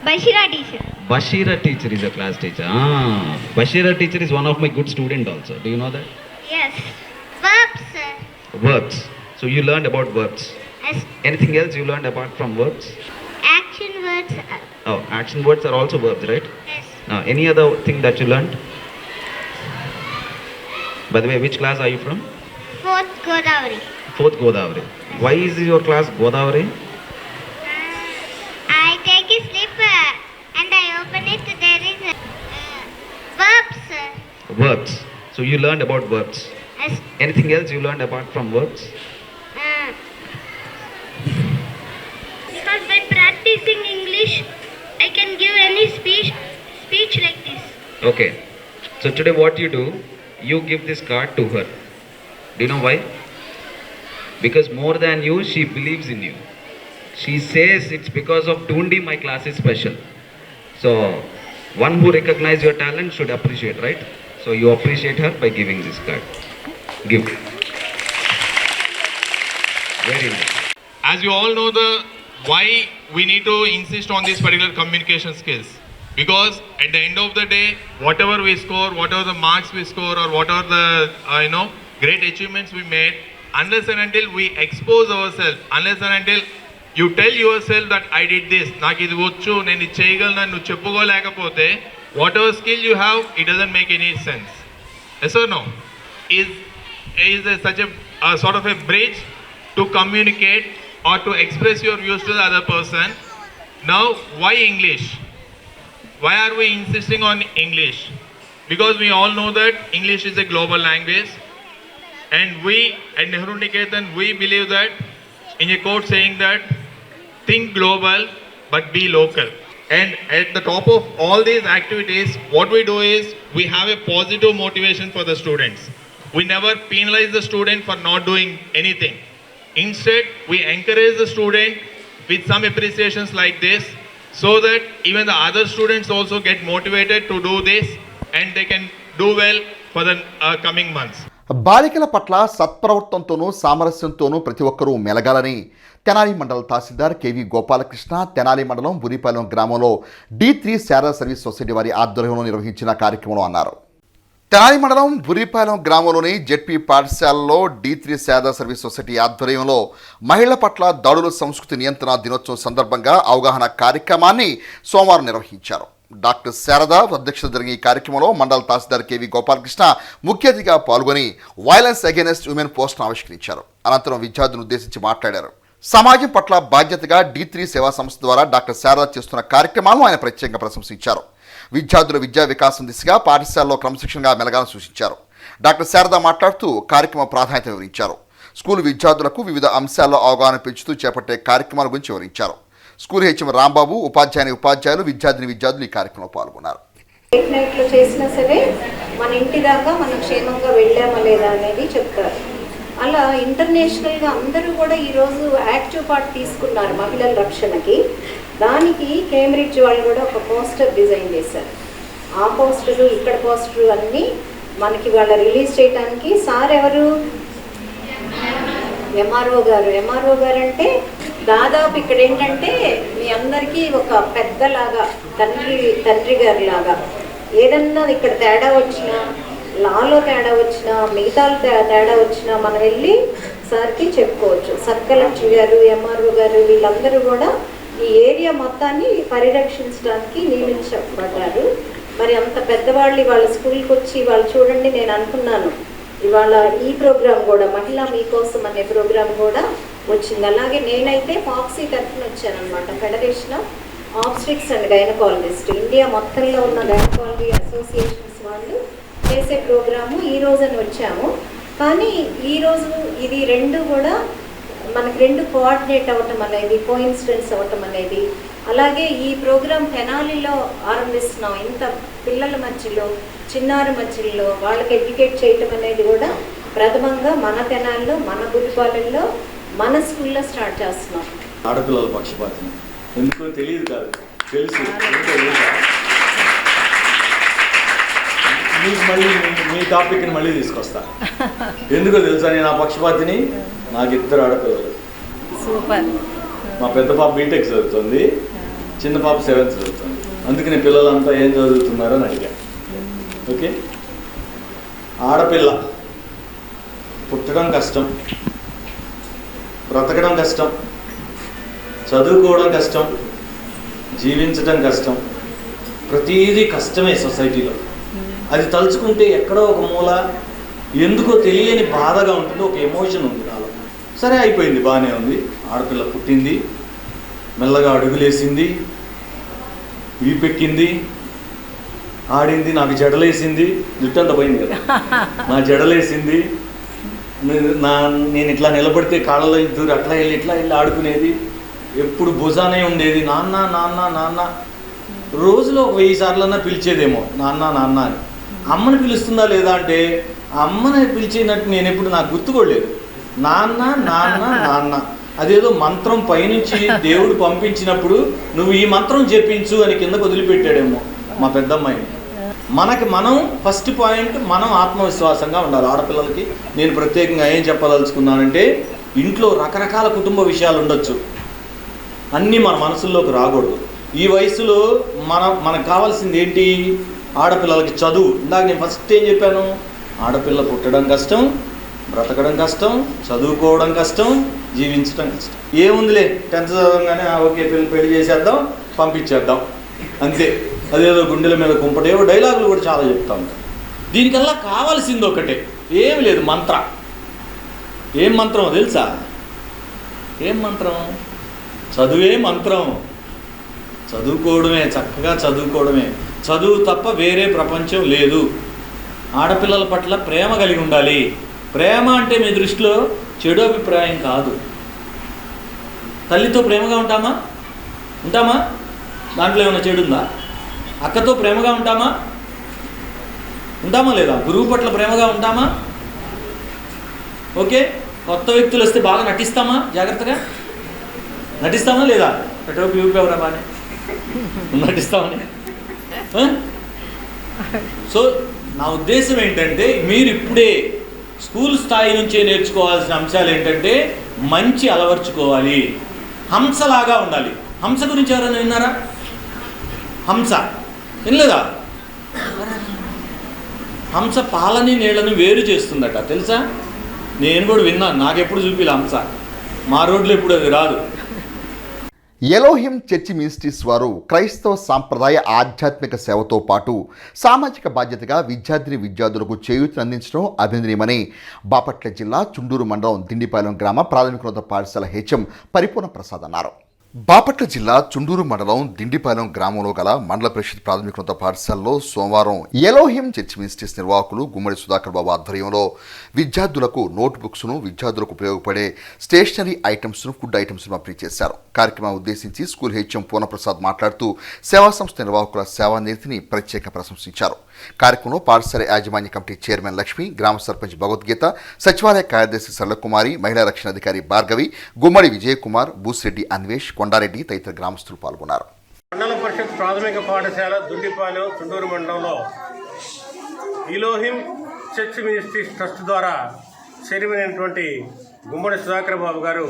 Bashira teacher. Bashira teacher is a class teacher. Bashira teacher is one of my good student also. Do you know that? Yes. Verbs, sir. Verbs. So you learned about verbs. Yes. Anything else you learned apart from verbs? Action words. Oh, action words are also verbs, right? Yes. Any other thing that you learned? By the way, which class are you from? 4th Godavari. 4th Godavari. Why is your class Godavari? I take a slip and I open it. There is verbs. Verbs. So you learned about verbs. Yes. Anything else you learned apart from verbs? Because by practicing English, I can give any speech like this. Okay. So today what you do, you give this card to her. Do you know why? Because more than you, she believes in you. She says it's because of Tundi my class is special. So one who recognizes your talent should appreciate, right? So you appreciate her by giving this card. Give. Very nice. As you all know, why we need to insist on these particular communication skills. Because at the end of the day, whatever we score, whatever the marks we score, or whatever the great achievements we made, unless and until we expose ourselves, unless and until you tell yourself that I did this, నాకు ఇది వచ్చు, నేను ఇది చేయగలను, నువ్వు చెప్పుకోలేకపోతే, whatever skill you have, it doesn't make any sense. Yes or no? Is such a sort of a bridge to communicate or to express your views to the other person. Now, why English? Why are we insisting on English? Because we all know that English is a global language, and we at Nehru Niketan, we believe that in a quote saying that think global but be local. And at the top of all these activities, what we do is we have a positive motivation for the students. We never penalize the student for not doing anything. Instead, we encourage the student with some appreciations like this, so that even the other students also get motivated to do this and they can do well for the coming months. బాలికల పట్ల సత్ప్రవర్తనతోనూ సామరస్యంతోనూ ప్రతి ఒక్కరూ మెలగాలని తెనాలి మండల తహసీల్దార్ KV Gopalakrishna Tenali మండలం బురిపాలెం గ్రామంలో D3 Sharada service society వారి ఆధ్వర్యంలో నిర్వహించిన కార్యక్రమంలో అన్నారు. తెనాలి మండలం బురిపాలెం గ్రామంలోని జెడ్పీ పాఠశాలలో D3 శారదా సర్వీస్ సొసైటీ ఆధ్వర్యంలో మహిళల పట్ల దాడుల సంస్కృతి నియంత్రణ దినోత్సవం సందర్భంగా అవగాహన కార్యక్రమాన్ని సోమవారం నిర్వహించారు. డాక్టర్ శారద అధ్యక్షత జరిగిన ఈ కార్యక్రమంలో మండల తహసీల్దార్ కేవీ గోపాలకృష్ణ ముఖ్య అతిథిగా పాల్గొని వైలెన్స్ అగైనెస్ట్ ఉమెన్ పోస్ట్ను ఆవిష్కరించారు. అనంతరం విద్యార్థులను ఉద్దేశించి మాట్లాడారు. సమాజం పట్ల బాధ్యతగా D3 సేవా సంస్థ ద్వారా డాక్టర్ శారద చేస్తున్న కార్యక్రమాలను ఆయన ప్రత్యేకంగా ప్రశంసించారు. విద్యార్థుల విద్యా వికాసం దిశగా పాఠశాలలో క్రమశిక్షణగా మెలగాలని సూచించారు. డాక్టర్ శారద మాట్లాడుతూ కార్యక్రమ ప్రాధాన్యత వివరించారు. స్కూల్ విద్యార్థులకు వివిధ అంశాల్లో అవగాహన పెంచుతూ చేపట్టే కార్యక్రమాల గురించి వివరించారు. స్కూల్ హెచ్ఎం రాంబాబు, ఉపాధ్యాయులు, విద్యార్థులు ఈ కార్యక్రమంలో పాల్గొన్నారు. నైట్లో చేసినా సరే మన ఇంటి దాకా మనం క్షేమంగా వెళ్ళామా లేదా అనేది చెప్తారు. అలా ఇంటర్నేషనల్గా అందరూ కూడా ఈరోజు యాక్టివ్ పార్ట్ తీసుకున్నారు మహిళల రక్షణకి. దానికి కేంబ్రిడ్జ్ వాళ్ళు కూడా ఒక పోస్టర్ డిజైన్ చేశారు. ఆ పోస్టరు ఇక్కడ పోస్టరు అన్నీ మనకి వాళ్ళ రిలీజ్ చేయడానికి సార్ ఎవరు, ఎంఆర్ఓ గారు అంటే దాదాపు ఇక్కడ ఏంటంటే మీ అందరికీ ఒక పెద్దలాగా తండ్రి గారి లాగా ఏదన్నా ఇక్కడ తేడా వచ్చినా, లాలో తేడా వచ్చినా, మిగతాలు తేడా వచ్చినా మనం వెళ్ళి సార్కి చెప్పుకోవచ్చు. సబ్ కలెక్టర్ గారు, ఎంఆర్ఓ గారు వీళ్ళందరూ కూడా ఈ ఏరియా మొత్తాన్ని పరిరక్షించడానికి నియమించబడ్డారు. మరి అంత పెద్దవాళ్ళు వాళ్ళ స్కూల్కి వచ్చి వాళ్ళు చూడండి, నేను అనుకున్నాను ఇవాళ ఈ ప్రోగ్రాం కూడా మహిళా మీకోసం అనే ప్రోగ్రాం కూడా వచ్చింది. అలాగే నేనైతే ఫాక్సీ తరఫున వచ్చానమాట, federation of obstetrics and gynaecologist, India మొత్తంలో ఉన్న గైనకాలజీ అసోసియేషన్స్ వాళ్ళు చేసే ప్రోగ్రాము ఈ రోజుని వచ్చాము. కానీ ఈరోజు ఇది రెండు కూడా మనకి రెండు కోఆర్డినేట్ అవ్వటం అనేది, కోఇన్సిడెన్స్ అవ్వటం అనేది, అలాగే ఈ ప్రోగ్రాం తెనాలిలో ఆరంభిస్తున్నాం. ఇంత పిల్లల మధ్యలో, చిన్నారి మధ్యలో వాళ్ళకి ఎడ్యుకేట్ చేయటం అనేది కూడా ప్రథమంగా మన తెనాల్లో, మన గుడిపాలెంలో, మన స్కూల్లో స్టార్ట్ చేస్తున్నాం. ఆడపిల్లల పక్షపాతం ఎందుకో తెలియదు కాదు, తెలుసు. మీకు మళ్ళీ మీ టాపిక్ని మళ్ళీ తీసుకొస్తా. ఎందుకో తెలుసా, నేను ఆ పక్షపాతిని. నాకు 2 ఆడపిల్లలు. సూపర్. మా పెద్ద పాప బీటెక్ చదువుతుంది, చిన్న పాప 7th చదువుతుంది. అందుకని పిల్లలంతా ఏం చదువుతున్నారో అని అడిగా. ఓకే, ఆడపిల్ల పుట్టడం కష్టం, బ్రతకడం కష్టం, చదువుకోవడం కష్టం, జీవించడం కష్టం, ప్రతిదీ కష్టమే సొసైటీలో. అది తలుచుకుంటే ఎక్కడో ఒక మూల ఎందుకో తెలియని బాధగా ఉంటుంది, ఒక ఎమోషన్ ఉంది నాలో. సరే అయిపోయింది, బాగానే ఉంది. ఆడపిల్ల పుట్టింది, మెల్లగా అడుగులేసింది, వీపెక్కింది, ఆడింది, నాకు జడలేసింది, జుట్టంతా పోయింది కదా, నా జడలేసింది. నేను ఇట్లా నిలబడితే కాళ్ళలో దూరం అట్లా వెళ్ళి ఆడుకునేది. ఎప్పుడు భుజానే ఉండేది, నాన్న నాన్న నాన్న. రోజులో 1000 సార్లన్నా పిలిచేదేమో నాన్న నాన్న అని. అమ్మని పిలుస్తుందా లేదా అంటే అమ్మని పిలిచేనట్టు నేను ఎప్పుడు నాకు గుర్తుకోలేదు. నాన్న నాన్న నాన్న, అదేదో మంత్రం పైనుంచి దేవుడు పంపించినప్పుడు నువ్వు ఈ మంత్రం చెప్పించు అని కిందకు వదిలిపెట్టాడేమో మా పెద్దమ్మాయిని. మనం ఫస్ట్ పాయింట్, మనం ఆత్మవిశ్వాసంగా ఉండాలి. ఆడపిల్లలకి నేను ప్రత్యేకంగా ఏం చెప్పదలుచుకున్నానంటే, ఇంట్లో రకరకాల కుటుంబ విషయాలు ఉండొచ్చు, అన్నీ మన మనసుల్లోకి రాకూడదు. ఈ వయసులో మనకు కావాల్సింది ఏంటి? ఆడపిల్లలకి చదువు. ఇందాక నేను ఫస్ట్ ఏం చెప్పాను? ఆడపిల్ల పుట్టడం కష్టం, బ్రతకడం కష్టం, చదువుకోవడం కష్టం, జీవించడం కష్టం. ఏముందిలే 10th చదవగానే ఓకే పెళ్లి చేసేద్దాం, పంపించేద్దాం, అంతే. అదేదో గుండెల మీద కుంపటేవో డైలాగులు కూడా చాలా చెప్తా ఉంటాం. దీనికల్లా కావాల్సింది ఒకటే, ఏమి లేదు, మంత్ర. ఏం మంత్రం తెలుసా? ఏం మంత్రం? చదువే మంత్రం. చదువుకోవడమే, చక్కగా చదువుకోవడమే. చదువు తప్ప వేరే ప్రపంచం లేదు. ఆడపిల్లల పట్ల ప్రేమ కలిగి ఉండాలి. ప్రేమ అంటే మీ దృష్టిలో చెడు అభిప్రాయం కాదు. తల్లితో ప్రేమగా ఉంటామా? దాంట్లో ఏమైనా చెడు ఉందా? అక్కతో ప్రేమగా ఉంటామా లేదా? గురువు పట్ల ప్రేమగా ఉంటామా? ఓకే, కొత్త వ్యక్తులు వస్తే బాగా నటిస్తామా? జాగ్రత్తగా నటిస్తామా లేదా? అటోపి ఊపేవరా బానే నటిస్తామని. సో నా ఉద్దేశం ఏంటంటే, మీరు ఇప్పుడే స్కూల్ స్థాయి నుంచే నేర్చుకోవాల్సిన అంశాలు ఏంటంటే, మంచి అలవర్చుకోవాలి, హంసలాగా ఉండాలి. హంస గురించి ఎవరైనా విన్నారా? హంస వినలేదా? హంస పాలని నీళ్ళని వేరు చేస్తుందట, తెలుసా? నేను కూడా విన్నాను, నాకెప్పుడు చూపిలే హంస. మా రోడ్లో ఎప్పుడు అది రాదు. ఎలోహిం చర్చి మినిస్ట్రీస్ వారు క్రైస్తవ సాంప్రదాయ ఆధ్యాత్మిక సేవతో పాటు సామాజిక బాధ్యతగా విద్యార్థులకు చేయూతనందించడం అభినందనీయమని బాపట్ల జిల్లా చుండూరు మండలం దిండిపాలెం గ్రామ ప్రాథమికోన్నత పాఠశాల హెచ్ఎం పరిపూర్ణ ప్రసాద్ అన్నారు. బాపట్ల జిల్లా చుండూరు మండలం దిండిపాలెం గ్రామంలో గల మండల పరిషత్ ప్రాథమికోన్నత పాఠశాలలో సోమవారం ఎలోహిం చర్చ్ మినిస్ట్రీస్ నిర్వాహకులు గుమ్మడి సుధాకర్ బాబు ఆధ్వర్యంలో విద్యార్థులకు నోట్బుక్స్ను విద్యార్థులకు ఉపయోగపడే స్టేషనరీ ఐటమ్స్ను ఫుడ్ ఐటమ్స్ను పంపిణీ చేశారు. కార్యక్రమం ఉద్దేశించి స్కూల్ హెచ్ఎం పూర్ణప్రసాద్ మాట్లాడుతూ సేవా సంస్థ నిర్వాహకుల సేవానిరతిని ప్రత్యేకంగా ప్రశంసించారు. కార్యక్రమంలో పాఠశాల యాజమాన్య కమిటీ చైర్మన్ లక్ష్మి, గ్రామ సర్పంచ్ భగవద్గీత, సచివాలయ కార్యదర్శి సరళకుమారి, మహిళా రక్షణ అధికారి భార్గవి, గుమ్మడి విజయకుమార్, బూసిరెడ్డి అన్వేష్, కొండారెడ్డి తదితర గ్రామస్తులు పాల్గొన్నారు. మండల పరిషత్ ప్రాథమిక పాఠశాల దుండిపాలెం చుండూరు మండలంలో ఎలోహిం చర్చ్ మినిస్ట్రీస్ ట్రస్ట్ ద్వారా చైర్మన్ అయినటువంటి గుమ్మడి సుధాకర్ బాబు గారు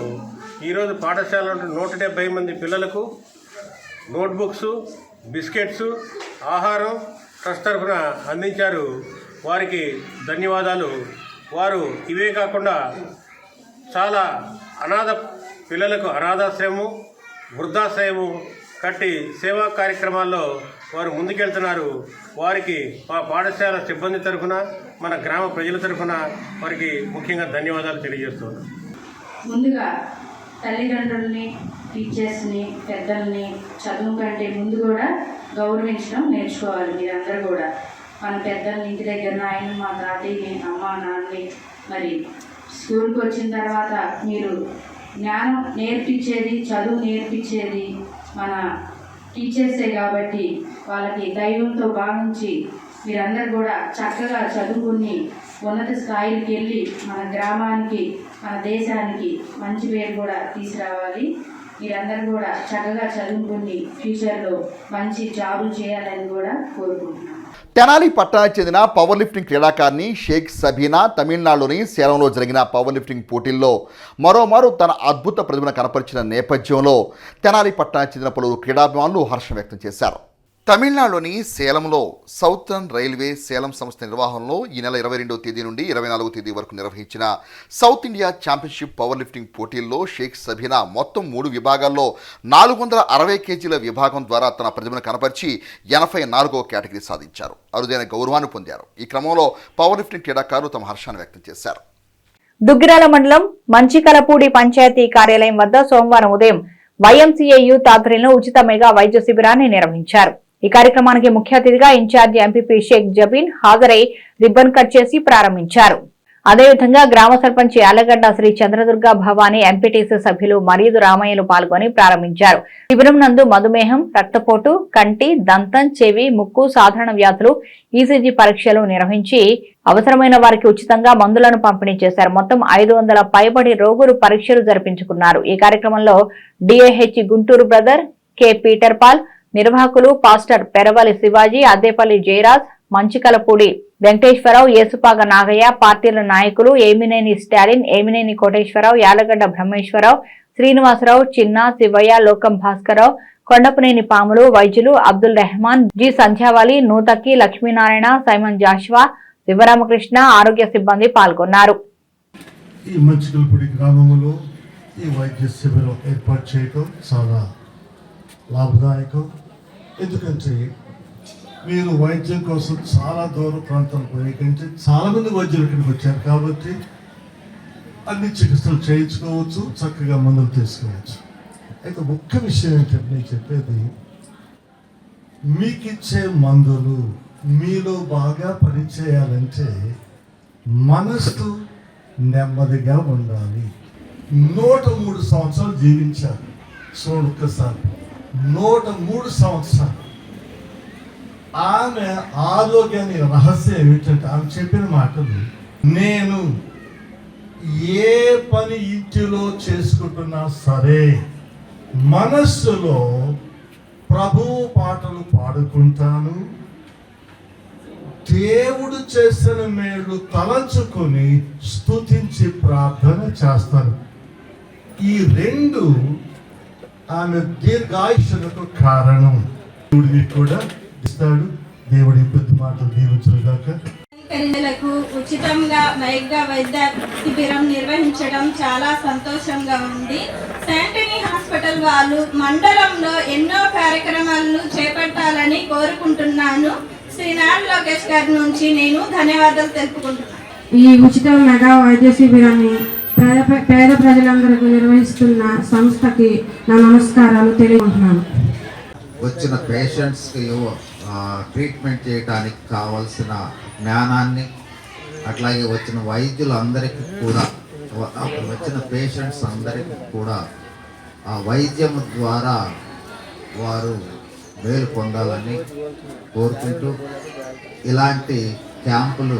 ఈరోజు పాఠశాలలో 170 మంది పిల్లలకు నోట్బుక్స్, బిస్కెట్స్, ఆహారం ట్రస్ట్ తరఫున అందించారు. వారికి ధన్యవాదాలు. వారు ఇవే కాకుండా చాలా అనాథ పిల్లలకు అనాథాశ్రయము, వృద్ధాశ్రయము కట్టి సేవా కార్యక్రమాల్లో వారు ముందుకెళ్తున్నారు. వారికి మా పాఠశాల సిబ్బంది తరఫున, మన గ్రామ ప్రజల తరఫున వారికి ముఖ్యంగా ధన్యవాదాలు తెలియజేస్తున్నాను. ముందుగా తల్లిదండ్రుల్ని, టీచర్స్ని, పెద్దల్ని చదువు కంటే ముందు కూడా గౌరవించడం నేర్చుకోవాలి. మీరందరూ కూడా మన పెద్దల్ని ఇంటి దగ్గర నాయన, మా తాతయ్యని, అమ్మ, నాన్నని, మరి స్కూల్కి వచ్చిన తర్వాత మీరు జ్ఞానం నేర్పించేది, చదువు నేర్పించేది మన టీచర్సే కాబట్టి వాళ్ళకి దైవంతో భావించి మీరందరూ కూడా చక్కగా చదువుకుని ఉన్నత స్థాయికి వెళ్ళి మన గ్రామానికి, మన దేశానికి మంచి పేరు కూడా తీసుకురావాలి. మీరందరూ కూడా చక్కగా చదువుకుని ఫ్యూచర్లో మంచి జాబులు చేయాలని కూడా కోరుకుంటున్నాను. తెనాలి పట్టణానికి చెందిన పవర్ లిఫ్టింగ్ క్రీడాకారిణి షేక్ సబీనా తమిళనాడులోని సేలంలో జరిగిన పవర్ లిఫ్టింగ్ పోటీల్లో మరోమారు తన అద్భుత ప్రతిభను కనపరిచిన నేపథ్యంలో తెనాలి పట్టణానికి చెందిన పలువురు క్రీడాభిమానులు హర్షం వ్యక్తం చేశారు. తమిళనాడులోని సేలంలో సౌతర్న్ రైల్వే సేలం సంస్థ నిర్వహణలో ఈ నెల 22వ తేదీ నుండి 24వ తేదీ వరకు నిర్వహించిన south India championship power lifting పోటీల్లో షేక్ సబీనా మొత్తం 3 విభాగాల్లో 460 కేజీల విభాగం ద్వారా తన ప్రతిభను కనపరిచి 84వ కేటగిరీ సాధించారు. అరుదైన గౌరవాన్ని పొందారు. ఈ క్రమంలో పవర్ లిఫ్టింగ్ క్రీడాకారులు తమ హర్షాన్ని వ్యక్తం చేశారు. దుగ్గిరాల మండలం మంచికలపూడి పంచాయతీ కార్యాలయం వద్ద సోమవారం ఉదయం YMCA యూత్ ఆధ్వర్యంలో ఉచిత మెగా వైద్య శిబిరాన్ని నిర్వహించారు. ఈ కార్యక్రమానికి ముఖ్య అతిథిగా ఇన్ఛార్జి ఎంపీపీ షేక్ జబీన్ హాజరై రిబ్బన్ కట్ చేసి ప్రారంభించారు. అదేవిధంగా గ్రామ సర్పంచ్ యాలగడ్డ శ్రీ చంద్రదుర్గ భవానీ, ఎంపీటీసీ సభ్యులు మరియుదు రామయ్యలు పాల్గొని ప్రారంభించారు. శిబిరం నందు మధుమేహం, రక్తపోటు, కంటి, దంతం, చెవి, ముక్కు సాధారణ వ్యాధులు, ఈసీజీ పరీక్షలు నిర్వహించి అవసరమైన వారికి ఉచితంగా మందులను పంపిణీ చేశారు. మొత్తం 500 పైబడి రోగులు పరీక్షలు జరిపించుకున్నారు. ఈ కార్యక్రమంలో DAH Guntur brother, K Peter Paul, నిర్వాహకులు పాస్టర్ పెరవలి శివాజీ, అద్దేపల్లి జయరాజ్, మంచికలపూడి వెంకటేశ్వరరావు, యేసుపాగ నాగయ్య, పార్టీల నాయకులు ఏమినేని స్టాలిన్, ఏమినేని కోటేశ్వరరావు, యాలగడ్డ బ్రహ్మేశ్వరరావు, శ్రీనివాసరావు, చిన్న, శివయ్య, లోకం భాస్కరరావు, కొండపనేని పాములు, వైద్యులు అబ్దుల్ రెహమాన్, జి సంధ్యావళి, నూతక్కి, లక్ష్మీనారాయణ, సైమన్ జాషువా, శివరామకృష్ణ, ఆరోగ్య సిబ్బంది పాల్గొన్నారు. ఈ మంచికలపూడి గ్రామంలో ఈ వైద్య శిబిరం ఏర్పాటు చేయడం చాలా లాభదాయకం. ఎందుకంటే మీరు వైద్యం కోసం చాలా దూర ప్రాంతాలు పోయేకంటే చాలామంది వైద్యులు ఇక్కడికి వచ్చారు కాబట్టి అన్ని చికిత్సలు చేయించుకోవచ్చు, చక్కగా మందులు తీసుకోవచ్చు. అయితే ముఖ్య విషయం ఏంటంటే నేను చెప్పేది, మీకు ఇచ్చే మందులు మీలో బాగా పనిచేయాలంటే మనసు నెమ్మదిగా ఉండాలి. 103 సంవత్సరాలు జీవించారు. చూడండి ఒక్కసారి, 103 సంవత్సరాలు. ఆమె ఆరోగ్యానికి రహస్యం ఏమిటంటే ఆమె చెప్పిన మాటలు, నేను ఏ పని ఇంటిలో చేసుకుంటున్నా సరే మనస్సులో ప్రభువు పాటలు పాడుకుంటాను, దేవుడు చేసిన మేలు తలంచుకొని స్తుతించి ప్రార్థన చేస్తాను. ఈ 2 ఆమె దీర్ఘాయుష్కు కారణం. దేవుడు మీకు కూడా ఇస్తాడు. దేవుడి పెద్ద మాటలు దీవించుగాక. ప్రజలకు ఉచితంగా వైద్య శిబిరం నిర్వహించడం చాలా సంతోషంగా ఉంది. శాంటనీ హాస్పిటల్ వాళ్ళు మండలంలో ఎన్నో కార్యక్రమాలను చేపట్టాలని కోరుకుంటున్నాను. శ్రీ నారా లోకేష్ గారి నుంచి నేను ధన్యవాదాలు తెలుపుకుంటున్నాను. ఈ ఉచిత మెగా వైద్య శిబిరాన్ని పేద ప్రజలందరికీ నిర్వహిస్తున్న సంస్థకి నా నమస్కారాలు తెలియజేస్తున్నాను. వచ్చిన పేషెంట్స్కి ట్రీట్మెంట్ చేయడానికి కావాల్సిన జ్ఞానాన్ని, అట్లాగే వచ్చిన వైద్యులందరికీ కూడా, వచ్చిన పేషెంట్స్ అందరికీ కూడా ఆ వైద్యం ద్వారా వారు మేలు పొందాలని కోరుకుంటూ, ఇలాంటి క్యాంపులు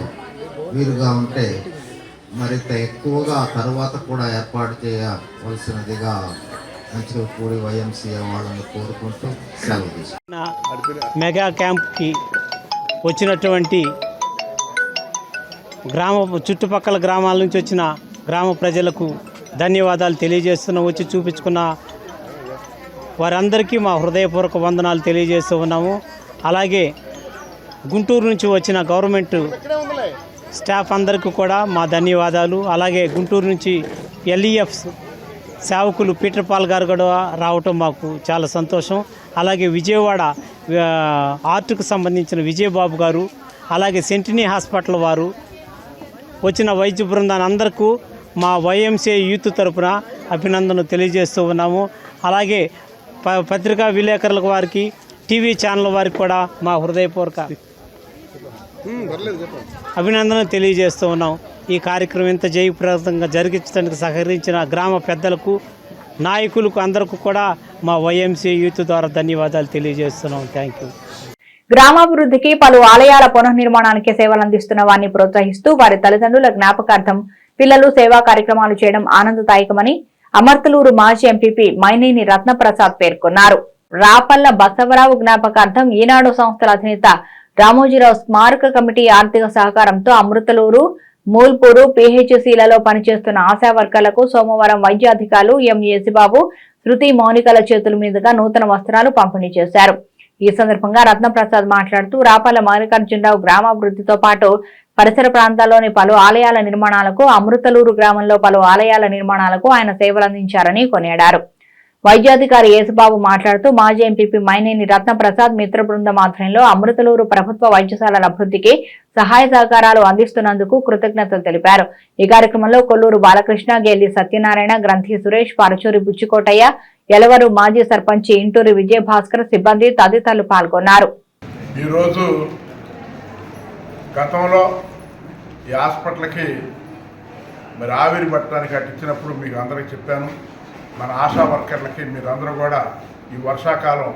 వీలుగా ఉంటే మరింత ఎక్కువగా తర్వాత కూడా ఏర్పాటు చేయవలసినదిగా మంచిగా వైఎంసీఏ వాళ్ళని కోరుకుంటూ సెలవు తీసుకున్నాను. మెగా క్యాంప్కి వచ్చినటువంటి చుట్టుపక్కల గ్రామాల నుంచి వచ్చిన గ్రామ ప్రజలకు ధన్యవాదాలు తెలియజేస్తున్నాం. వచ్చి చూపించుకున్న వారందరికీ మా హృదయపూర్వక వందనాలు తెలియజేస్తూ ఉన్నాము. అలాగే గుంటూరు నుంచి వచ్చిన గవర్నమెంట్ స్టాఫ్ అందరికీ కూడా మా ధన్యవాదాలు. అలాగే గుంటూరు నుంచి LEF సేవకులు పీటర్ పాల్ గారు కూడా రావటం మాకు చాలా సంతోషం. అలాగే విజయవాడ ఆర్ట్కు సంబంధించిన విజయబాబు గారు, అలాగే సెంటినీ హాస్పిటల్ వారు వచ్చిన వైద్య బృందాన్ని అందరికీ మా YMCA యూత్ తరపున అభినందనలు తెలియజేస్తూ ఉన్నాము. అలాగే పత్రికా విలేకరుల వారికి, టీవీ ఛానల్ వారికి కూడా మా హృదయపూర్వక అభినందనలు తెలియజేస్తూ ఉన్నాం. ఈ కార్యక్రమం ఇంత జయప్రదంగా జరిగించడానికి సహకరించిన గ్రామ పెద్దలకు, నాయకులకు అందరికీ కూడా మా YMCA యూత్ ద్వారా ధన్యవాదాలు తెలియజేస్తున్నాం. Thank you. గ్రామాభివృద్ధికి పలు ఆలయాల పునర్నిర్మాణానికి సేవలు అందిస్తున్న వారిని ప్రోత్సహిస్తూ వారి తల్లిదండ్రుల జ్ఞాపకార్థం పిల్లలు సేవా కార్యక్రమాలు చేయడం ఆనందదాయకమని అమర్తలూరు మాజీ ఎంపీపీ మైనేని రత్నప్రసాద్ పేర్కొన్నారు. రాపల్ల బసవరావు జ్ఞాపకార్థం ఈనాడు సంస్థల అధినేత రామోజీరావు స్మారక కమిటీ ఆర్థిక సహకారంతో అమృతలూరు, మూల్పూరు PHCలలో పనిచేస్తున్న ఆశా వర్కర్లకు సోమవారం వైద్యాధికారులు ఎం యేసిబాబు, శృతి మౌనికల చేతుల మీదుగా నూతన వస్త్రాలు పంపిణీ చేశారు. ఈ సందర్భంగా రత్నప్రసాద్ మాట్లాడుతూ రాపల్ల మల్లికార్జునరావు గ్రామాభివృద్ధితో పాటు పరిసర ప్రాంతాల్లోని పలు ఆలయాల నిర్మాణాలకు, అమృతలూరు గ్రామంలో పలు ఆలయాల నిర్మాణాలకు ఆయన సేవలందించారని కొనియాడారు. వైద్యాధికారి యేసుబాబు మాట్లాడుతూ మాజీ ఎంపీపీ మైనేని రత్నప్రసాద్ మిత్ర బృందం ఆధ్వర్యంలో అమృతలూరు ప్రభుత్వ వైద్యశాలల అభివృద్ధికి సహాయ సహకారాలు అందిస్తున్నందుకు కృతజ్ఞతలు తెలిపారు. ఈ కార్యక్రమంలో కొల్లూరు బాలకృష్ణ, గేలి సత్యనారాయణ, గ్రంథి సురేష్, పరచూరి బుచ్చికోటయ్య, ఎలవరు మాజీ సర్పంచి ఇంటూరి విజయభాస్కర్, సిబ్బంది తదితరులు పాల్గొన్నారు. ఈరోజు గతంలో ఈ హాస్పిటల్కి మరి ఆవిరి పట్టడానికి అట్టించినప్పుడు మీకు అందరికీ చెప్పాను. మన ఆశా వర్కర్లకి మీరందరూ కూడా ఈ వర్షాకాలం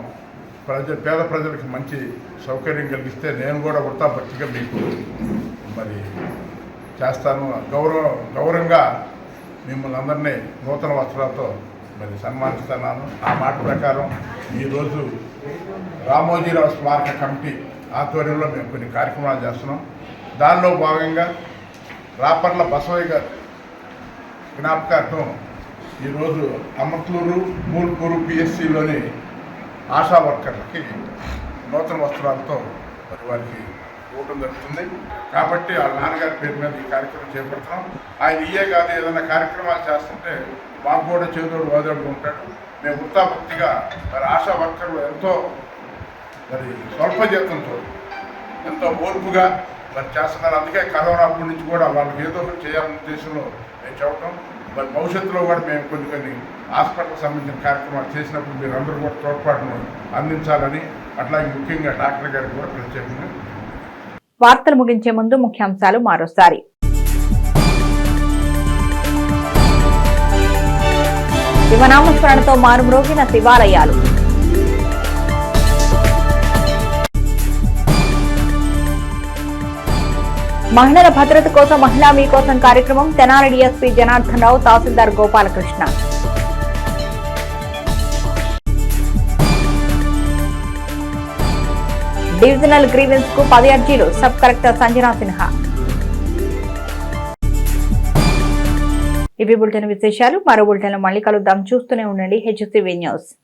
పేద ప్రజలకి మంచి సౌకర్యం కలిగిస్తే నేను కూడా వృత్తాపత్తిగా మీకు మరి చేస్తాను. గౌరవంగా మిమ్మల్ని అందరినీ నూతన వస్త్రాలతో మరి సన్మానిస్తున్నాను. ఆ మాట ప్రకారం ఈరోజు రామోజీరావు స్మారక కమిటీ ఆధ్వర్యంలో మేము కొన్ని కార్యక్రమాలు చేస్తున్నాం. దానిలో భాగంగా రాపర్ల బసవయ్య గారు జ్ఞాపకార్థం ఈరోజు అమర్తలూరు, మూల్పూరు PSCలోని ఆశా వర్కర్లకి నూతన వస్త్రాలతో మరి వారికి ఇవ్వడం జరుగుతుంది. కాబట్టి వాళ్ళ నాన్నగారి పేరు మీద ఈ కార్యక్రమం చేపడుతున్నాం. ఆయన ఇయే కాదు, ఏదైనా కార్యక్రమాలు చేస్తుంటే మాకు కూడా చేదోడు వాదోడు ఉంటాడు. మేము వృత్తాభక్తిగా మరి ఆశా వర్కర్లు ఎంతో మరి స్వల్ప జీతంతో ఎంతో ఓర్పుగా మరి చేస్తున్నారు. అందుకే కరోనా నుంచి కూడా వాళ్ళకి ఏదో ఒకటి చేయాలనే ఉద్దేశంలో మేము చెప్పటం. మరి భవిష్యత్తులో కూడా మేము కొన్ని హాస్పిటల్కి సంబంధించిన కార్యక్రమాలు చేసినప్పుడు మీరు అందరూ కూడా తోడ్పాటును అందించాలని, అట్లాగే ముఖ్యంగా డాక్టర్ గారికి కూడా ప్రత్యేకంగా. వార్తలు ముగించే ముందు ముఖ్యాంశాలు మరోసారి. శివనామస్మరణతో మారుమ్రోగిన శివాలయాలు. మహిళల భద్రత కోసం మహిళా మీకోసం కార్యక్రమం. Tenali DSP Janardhan Rao, tahsildar Gopalakrishna. Divisional grievance కు 10 అర్జీలు. Sub collector Sanjana Sinha. ఇవి బులెటిన్ విశేషాలు. మరో బులెటిన్ లో మళ్ళీ కలుద్దాం. చూస్తూనే ఉండండి HCV న్యూస్.